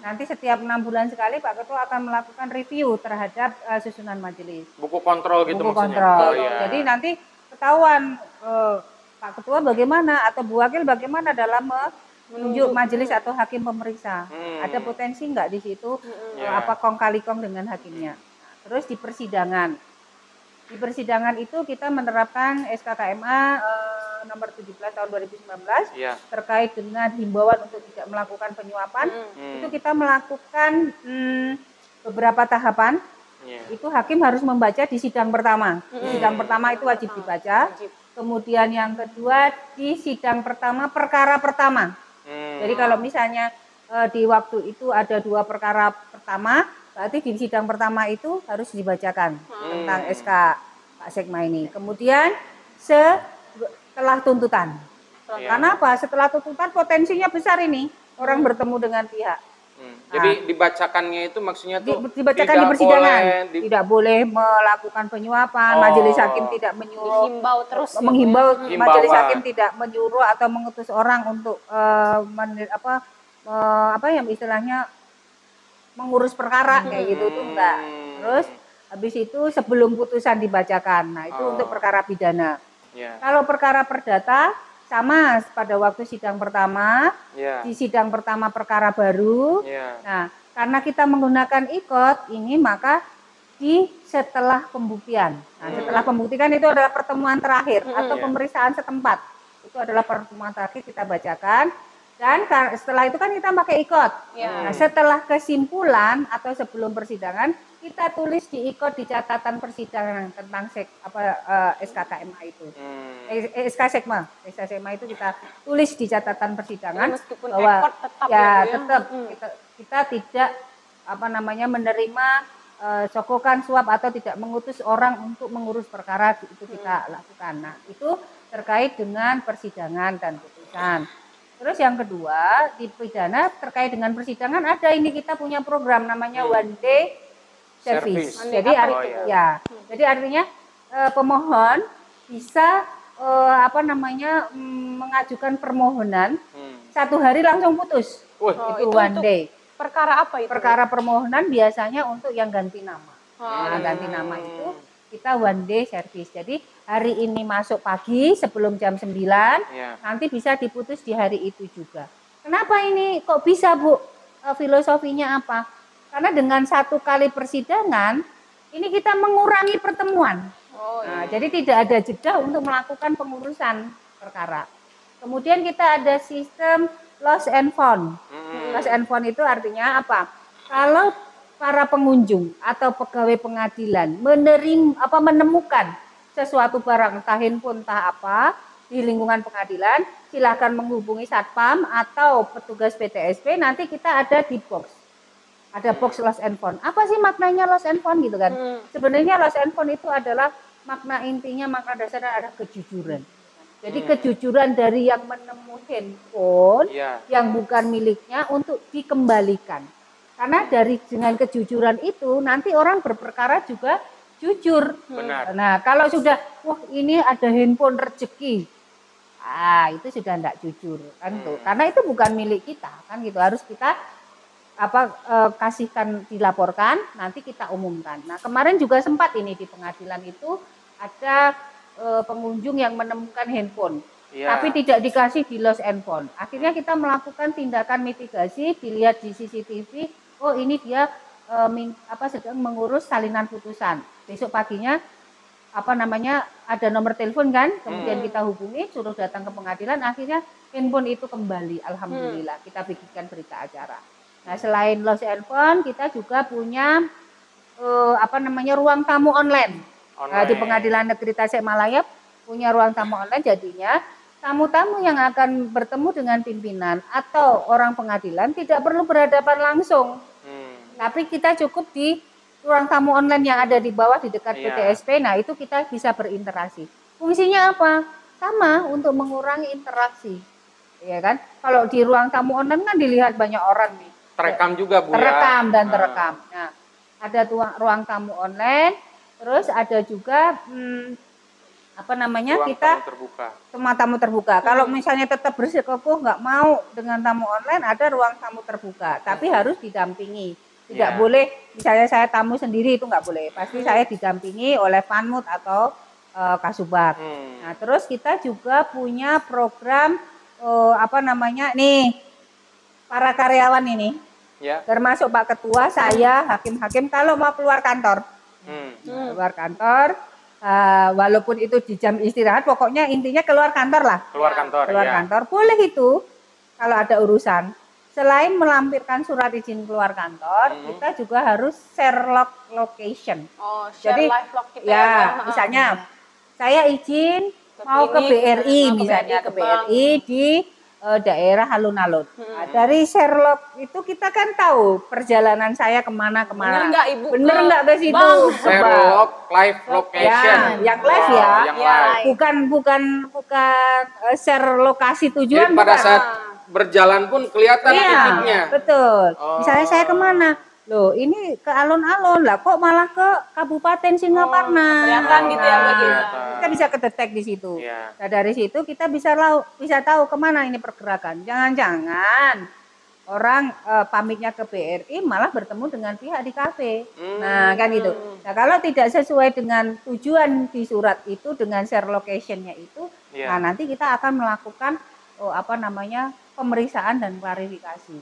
Nanti setiap 6 bulan sekali Pak Ketua akan melakukan review terhadap susunan majelis. Buku kontrol gitu buku maksudnya. Kontrol. Jadi nanti ketahuan Pak Ketua bagaimana atau Bu Wakil bagaimana dalam menunjuk majelis atau hakim pemeriksa. Ada potensi enggak di situ kong kali kong dengan hakimnya. Nah, terus di persidangan. Di persidangan itu kita menerapkan SKKMA nomor 17 tahun 2019 Ya. terkait dengan himbauan untuk tidak melakukan penyuapan. Itu kita melakukan beberapa tahapan. Ya. Itu hakim harus membaca di sidang pertama. Di sidang pertama itu wajib dibaca. Kemudian yang kedua di sidang pertama perkara pertama. Jadi kalau misalnya di waktu itu ada 2 perkara pertama, berarti di sidang pertama itu harus dibacakan tentang SK Pak Sekma ini. Kemudian setelah tuntutan. Karena apa? Setelah tuntutan potensinya besar ini orang bertemu dengan pihak. Jadi dibacakannya itu maksudnya tuh dibacakan di persidangan, tidak boleh melakukan penyuapan, majelis hakim tidak menyuruh, Dihimbau terus. menghimbau majelis Himbauan. hakim tidak menyuruh atau mengutus orang untuk apa yang istilahnya mengurus perkara kayak gitu itu enggak. Terus habis itu sebelum putusan dibacakan. Nah, itu untuk perkara pidana. Ya. Kalau perkara perdata sama pada waktu sidang pertama, Ya. di sidang pertama perkara baru. Ya. Nah, karena kita menggunakan ikot ini maka di setelah pembuktian. Nah, setelah pembuktian itu adalah pertemuan terakhir atau pemeriksaan setempat. Itu adalah pertemuan terakhir kita bacakan. Dan setelah itu kan kita pakai ikot. Nah, setelah kesimpulan atau sebelum persidangan kita tulis di ikot di catatan persidangan tentang SKKMA itu. SK Sekma itu kita tulis di catatan persidangan Meskipun bahwa ekot tetap ya Bu, tetap kita tidak menerima sokokan suap atau tidak mengutus orang untuk mengurus perkara itu kita lakukan. Nah, itu terkait dengan persidangan dan putusan. Terus yang kedua, di pidana terkait dengan persidangan ada ini kita punya program namanya One Day Service. Jadi jadi artinya pemohon bisa mengajukan permohonan 1 hari langsung putus. Itu one day. Perkara apa itu? Perkara permohonan biasanya untuk yang ganti nama. Nah, ganti nama itu kita one day service. Jadi hari ini masuk pagi sebelum jam 9, nanti bisa diputus di hari itu juga. Kenapa ini kok bisa, Bu? Filosofinya apa? Karena dengan 1 kali persidangan, ini kita mengurangi pertemuan. Nah, jadi tidak ada jeda untuk melakukan pengurusan perkara. Kemudian kita ada sistem loss and found. Loss and found itu artinya apa? Kalau para pengunjung atau pegawai pengadilan menemukan sesuatu barang entah handphone entah apa di lingkungan pengadilan, silakan menghubungi satpam atau petugas PTSP. Nanti kita ada di box, ada box loss and found. Apa sih maknanya loss and found gitu kan? Sebenarnya loss and found itu adalah makna intinya, makna dasarnya adalah kejujuran. Jadi kejujuran dari yang menemu handphone yang bukan miliknya untuk dikembalikan. Karena dengan kejujuran itu nanti orang berperkara juga jujur. Benar. Nah, kalau sudah wah ini ada handphone rezeki. Itu sudah enggak jujur kan tuh. Karena itu bukan milik kita kan gitu. Harus kita kasihkan, dilaporkan, nanti kita umumkan. Nah, kemarin juga sempat ini di pengadilan itu ada pengunjung yang menemukan handphone. Tapi tidak dikasih di lost and found. Akhirnya kita melakukan tindakan mitigasi, dilihat di CCTV, oh ini dia sedang mengurus salinan putusan. Besok paginya ada nomor telepon kan, kemudian kita hubungi, suruh datang ke pengadilan, akhirnya handphone itu kembali. Alhamdulillah, kita bikinkan berita acara. Nah, selain lost and found, kita juga punya ruang tamu online. Di Pengadilan Negeri Tasikmalaya punya ruang tamu online, jadinya tamu-tamu yang akan bertemu dengan pimpinan atau orang pengadilan tidak perlu berhadapan langsung. Tapi kita cukup di ruang tamu online yang ada di bawah di dekat PTSP. Nah, itu kita bisa berinteraksi. Fungsinya apa? Sama, untuk mengurangi interaksi. Ya kan? Kalau di ruang tamu online kan dilihat banyak orang nih. Terekam juga, Bu. Terekam dan terekam. Nah, ada ruang tamu online, terus ada juga Ruang kita tamu terbuka. tamu terbuka. Kalau misalnya tetap bersikukuh nggak mau dengan tamu online, ada ruang tamu terbuka. Tapi harus didampingi. Tidak boleh, misalnya saya tamu sendiri itu nggak boleh. Pasti saya didampingi oleh Panmut atau Kasubag. Nah, terus kita juga punya program para karyawan ini. Termasuk Pak Ketua, saya, hakim-hakim kalau mau keluar kantor. Keluar kantor, walaupun itu di jam istirahat, pokoknya intinya keluar kantor lah. Keluar kantor, Keluar ya. kantor boleh itu kalau ada urusan. Selain melampirkan surat izin keluar kantor, kita juga harus share location. Oh, share Jadi live log kita ya, Bang. misalnya saya izin mau ke klinik, BRI ke misalnya, ke BRI, BRI di daerah alun-alun. Nah, dari share log itu kita kan tahu perjalanan saya kemana-kemana. Bener nggak, Ibu? Bener nggak ke situ? Bang. Sherlock live location. Ya, yang live ya. Yang live. Bukan share lokasi tujuan. Jadi pada bukan. saat berjalan pun kelihatan titiknya. Betul. Oh. Misalnya saya kemana? Loh, ini ke alun-alun lah. Kok malah ke Kabupaten Singaparna? kelihatan gitu ya, Mbak Gita. Kita bisa kedetek di situ. Iya. Nah, dari situ kita bisa tahu kemana ini pergerakan. Jangan-jangan orang pamitnya ke BRI malah bertemu dengan pihak di kafe. Nah, kan itu. Nah, kalau tidak sesuai dengan tujuan di surat itu dengan share location-nya itu, Iya. nah nanti kita akan melakukan pemeriksaan dan klarifikasi.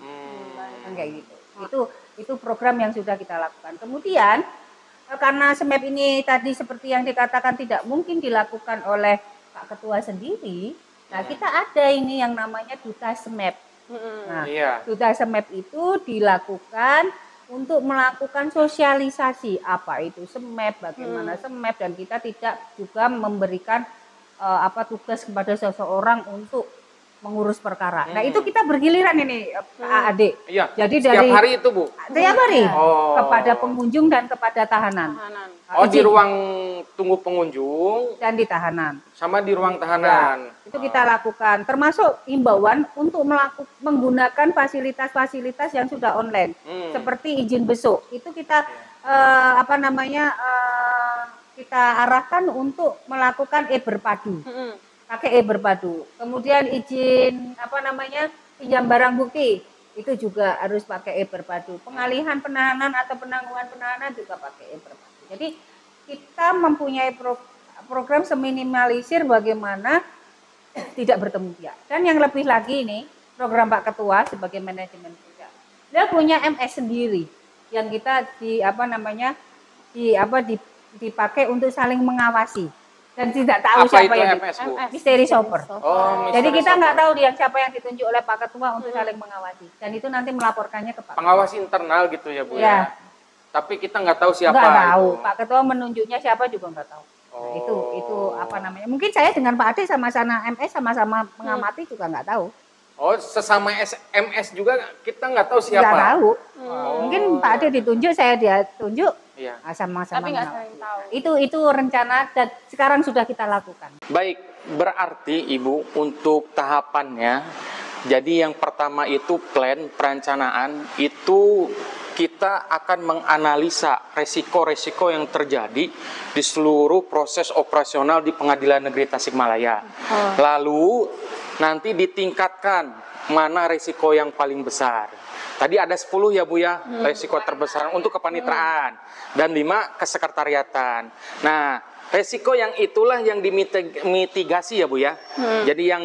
Kan kayak gitu. Itu program yang sudah kita lakukan. Kemudian karena SMAP ini tadi seperti yang dikatakan tidak mungkin dilakukan oleh Pak Ketua sendiri, nah kita ada ini yang namanya Duta SMAP. Nah, Iya. Duta SMAP itu dilakukan untuk melakukan sosialisasi apa itu SMAP, bagaimana SMAP, dan kita tidak juga memberikan tugas kepada seseorang untuk mengurus perkara. Nah, itu kita bergiliran ini Pak Ade. Iya. Jadi Setiap dari hari itu, Bu. tiap hari Oh. kepada pengunjung dan kepada tahanan. Oh, di Izin. ruang tunggu pengunjung Dan di tahanan. sama di ruang tahanan. Itu kita lakukan, termasuk imbauan untuk menggunakan fasilitas-fasilitas yang sudah online, seperti izin besuk. Itu kita kita arahkan untuk melakukan e-berpadu, pakai e-berpadu. Kemudian izin pinjam barang bukti, itu juga harus pakai e-berpadu. Pengalihan penahanan atau penangguhan penahanan juga pakai e-berpadu. Jadi kita mempunyai program seminimalisir bagaimana tidak bertemu pihak. Dan yang lebih lagi ini program Pak Ketua sebagai manajemen kerja, dia punya MS sendiri yang kita dipakai untuk saling mengawasi dan tidak tahu Apa siapa itu yang MS, Bu? mystery shopper. Oh, Jadi mystery kita nggak shopper. tahu dia siapa yang ditunjuk oleh Pak Ketua untuk saling mengawasi, dan itu nanti melaporkannya ke Pak. Pengawas internal gitu ya, Bu Ya. ya. Tapi kita nggak tahu siapa. Nggak tahu. itu. Pak Ketua menunjuknya siapa juga nggak tahu. Nah, itu mungkin saya dengan Pak Ade sama-sama MS, sama-sama mengamati juga nggak tahu. Oh, sesama SMS juga kita nggak tahu siapa. Nggak tahu. Oh. Mungkin Pak Ade ditunjuk, saya dia tunjuk, Iya. sama-sama Tapi nggak mengawasi. saling tahu. Itu rencana dan sekarang sudah kita lakukan. Baik, berarti Ibu untuk tahapannya, jadi yang pertama itu plan, perencanaan, itu kita akan menganalisa resiko-resiko yang terjadi di seluruh proses operasional di Pengadilan Negeri Tasikmalaya. Lalu nanti ditingkatkan mana resiko yang paling besar. Tadi ada 10 ya Bu ya, resiko terbesar untuk kepanitraan, dan 5 kesekretariatan. Nah, resiko yang itulah yang dimitigasi ya Bu ya. Jadi yang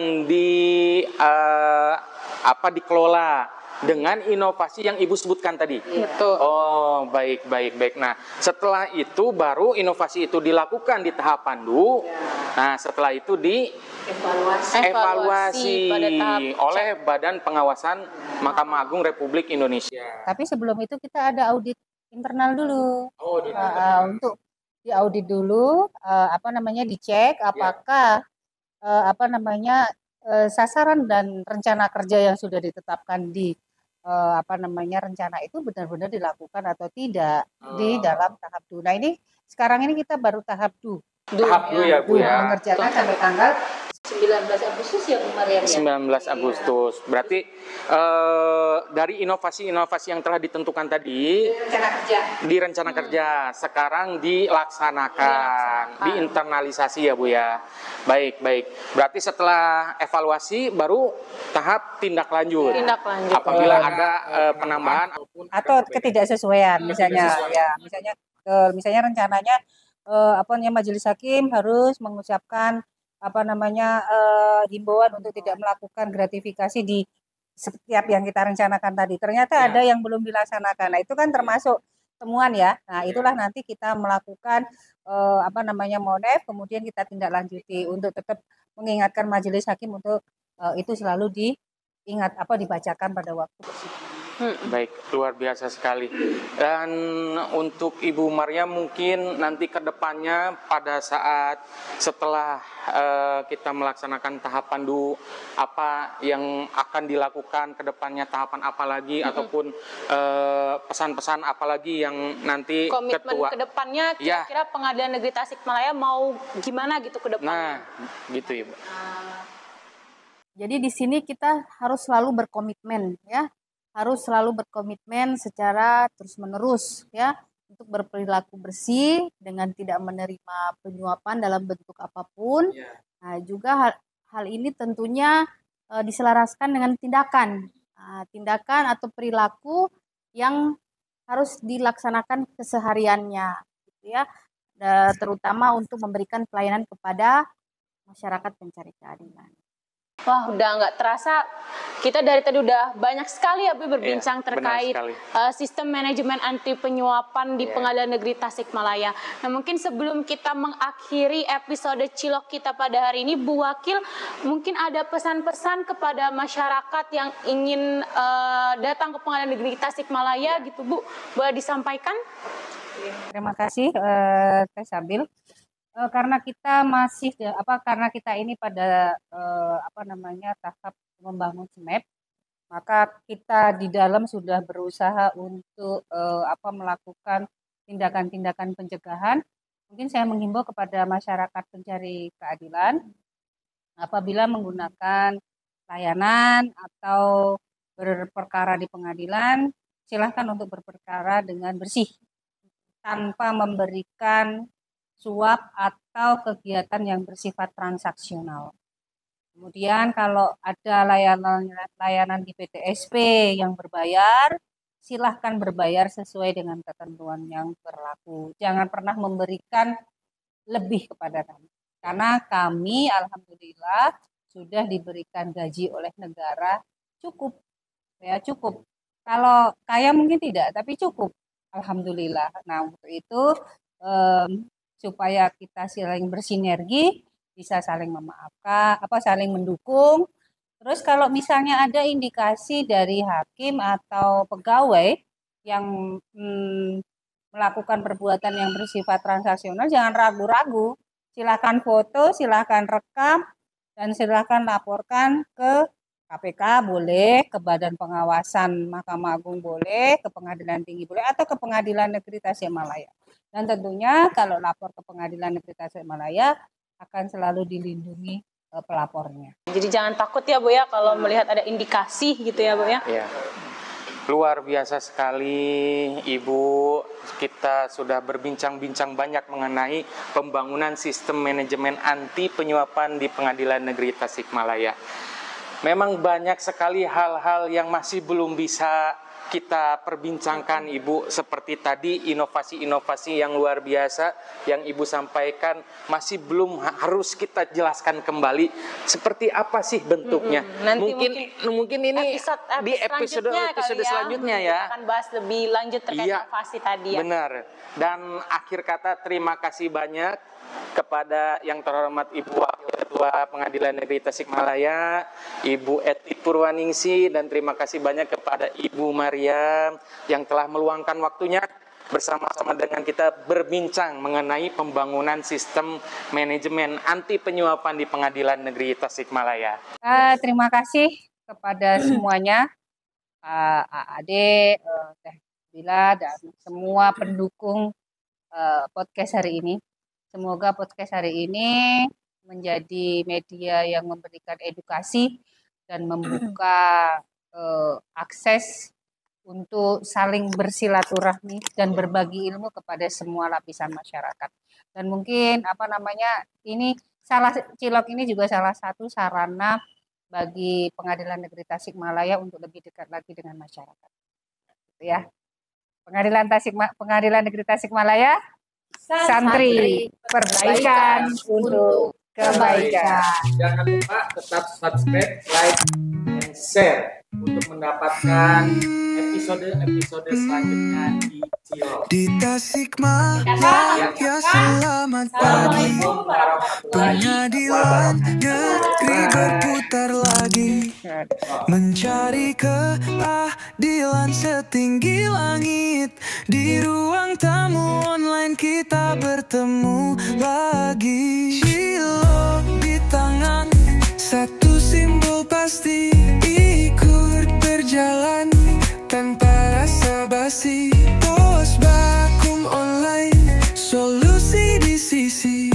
dikelola dengan inovasi yang Ibu sebutkan tadi. Betul. Oh, baik. Nah, setelah itu baru inovasi itu dilakukan di tahap pandu. Nah, setelah itu evaluasi pada tahap oleh Badan Pengawasan Mahkamah Agung Republik Indonesia. Tapi sebelum itu kita ada audit internal dulu. Oh, di Untuk diaudit dulu, dicek apakah sasaran dan rencana kerja yang sudah ditetapkan di rencana itu benar-benar dilakukan atau tidak di dalam tahap 2. Nah, ini sekarang ini kita baru tahap 2. tahap 2 ya Bu ya. Mengerjakan sampai tanggal 19 Agustus ya Bu Mariam ya. 19 Agustus. Berarti dari inovasi-inovasi yang telah ditentukan tadi Rencana kerja. di rencana kerja sekarang dilaksanakan, diinternalisasi ya Bu ya. Baik. Berarti setelah evaluasi baru tahap tindak lanjut. Apabila ada penambahan Atau ketidaksesuaian misalnya misalnya rencananya majelis hakim harus mengucapkan himbauan untuk tidak melakukan gratifikasi di setiap yang kita rencanakan tadi. Ternyata ada yang belum dilaksanakan. Nah, itu kan termasuk temuan ya. Nah, itulah nanti kita melakukan monef, kemudian kita tindak lanjuti untuk tetap mengingatkan majelis hakim untuk itu selalu dibacakan pada waktu persidangan. Baik, luar biasa sekali. Dan untuk Ibu Maria mungkin nanti ke depannya pada saat setelah kita melaksanakan tahapan dulu, apa yang akan dilakukan ke depannya, tahapan apa lagi ataupun pesan-pesan apa lagi yang nanti komitmen ketua ke depannya kira-kira Pengadilan Negeri Tasikmalaya mau gimana gitu ke depannya. Nah, gitu Ibu. Jadi di sini kita harus selalu berkomitmen ya. Harus selalu berkomitmen secara terus-menerus ya untuk berperilaku bersih dengan tidak menerima penyuapan dalam bentuk apapun. Nah, juga hal ini tentunya diselaraskan dengan tindakan atau perilaku yang harus dilaksanakan kesehariannya gitu ya. Terutama untuk memberikan pelayanan kepada masyarakat pencari keadilan. Wah, udah nggak terasa kita dari tadi udah banyak sekali ya Bu berbincang terkait sistem manajemen anti penyuapan di Pengadilan Negeri Tasikmalaya. Nah, mungkin sebelum kita mengakhiri episode Cilok kita pada hari ini, Bu Wakil, mungkin ada pesan-pesan kepada masyarakat yang ingin datang ke Pengadilan Negeri Tasikmalaya gitu Bu, boleh disampaikan? Terima kasih Teh Sabil. Karena kita karena kita ini pada tahap membangun SMAP, maka kita di dalam sudah berusaha untuk melakukan tindakan-tindakan pencegahan. Mungkin saya menghimbau kepada masyarakat pencari keadilan, apabila menggunakan layanan atau berperkara di pengadilan, silahkan untuk berperkara dengan bersih tanpa memberikan suap atau kegiatan yang bersifat transaksional. Kemudian kalau ada layanan di PTSP yang berbayar, silahkan berbayar sesuai dengan ketentuan yang berlaku. Jangan pernah memberikan lebih kepada kami. Karena kami alhamdulillah sudah diberikan gaji oleh negara cukup. Ya, cukup. Kalau kaya mungkin tidak, tapi cukup. Alhamdulillah. Nah, untuk itu supaya kita saling bersinergi, bisa saling memaafkan, saling mendukung. Terus kalau misalnya ada indikasi dari hakim atau pegawai yang melakukan perbuatan yang bersifat transaksional, jangan ragu-ragu. Silakan foto, silakan rekam, dan silakan laporkan ke KPK boleh, ke Badan Pengawasan Mahkamah Agung boleh, ke Pengadilan Tinggi boleh, atau ke Pengadilan Negeri Tasikmalaya. Dan tentunya kalau lapor ke Pengadilan Negeri Tasikmalaya akan selalu dilindungi pelapornya. Jadi jangan takut ya Bu ya kalau melihat ada indikasi gitu ya Bu ya. Iya. Luar biasa sekali Ibu, kita sudah berbincang-bincang banyak mengenai pembangunan sistem manajemen anti penyuapan di Pengadilan Negeri Tasikmalaya. Memang banyak sekali hal-hal yang masih belum bisa kita perbincangkan Ibu, seperti tadi inovasi-inovasi yang luar biasa yang Ibu sampaikan masih belum harus kita jelaskan kembali seperti apa sih bentuknya. Mungkin ini di episode selanjutnya ya. Kita akan bahas lebih lanjut terkait inovasi tadi ya. Benar. Dan akhir kata terima kasih banyak kepada yang terhormat Ibu Wakil Ketua Pengadilan Negeri Tasikmalaya, Ibu Eti Purwaningsi, dan terima kasih banyak kepada Ibu Maria yang telah meluangkan waktunya bersama-sama dengan kita berbincang mengenai pembangunan sistem manajemen anti penyuapan di Pengadilan Negeri Tasikmalaya. Terima kasih kepada semuanya, Ade, Teh Bila, dan semua pendukung podcast hari ini. Semoga podcast hari ini menjadi media yang memberikan edukasi dan membuka akses untuk saling bersilaturahmi dan berbagi ilmu kepada semua lapisan masyarakat. Dan mungkin Cilok ini juga salah satu sarana bagi Pengadilan Negeri Tasikmalaya untuk lebih dekat lagi dengan masyarakat. Ya. Pengadilan Negeri Tasikmalaya, santri perbaikan untuk kebaikan. Jangan lupa tetap subscribe, like, dan share untuk mendapatkan episode episode selanjutnya di Ciro. Di Tasikmalaya, ya selamat pagi. Pengadilan negeri berputar lagi, mencari keadilan setinggi langit. Di ruang tamu online kita bertemu lagi. Cilok di tangan, satu simbol pasti, ikut berjalan tanpa rasa basi. Pos vakum online, solusi di sisi.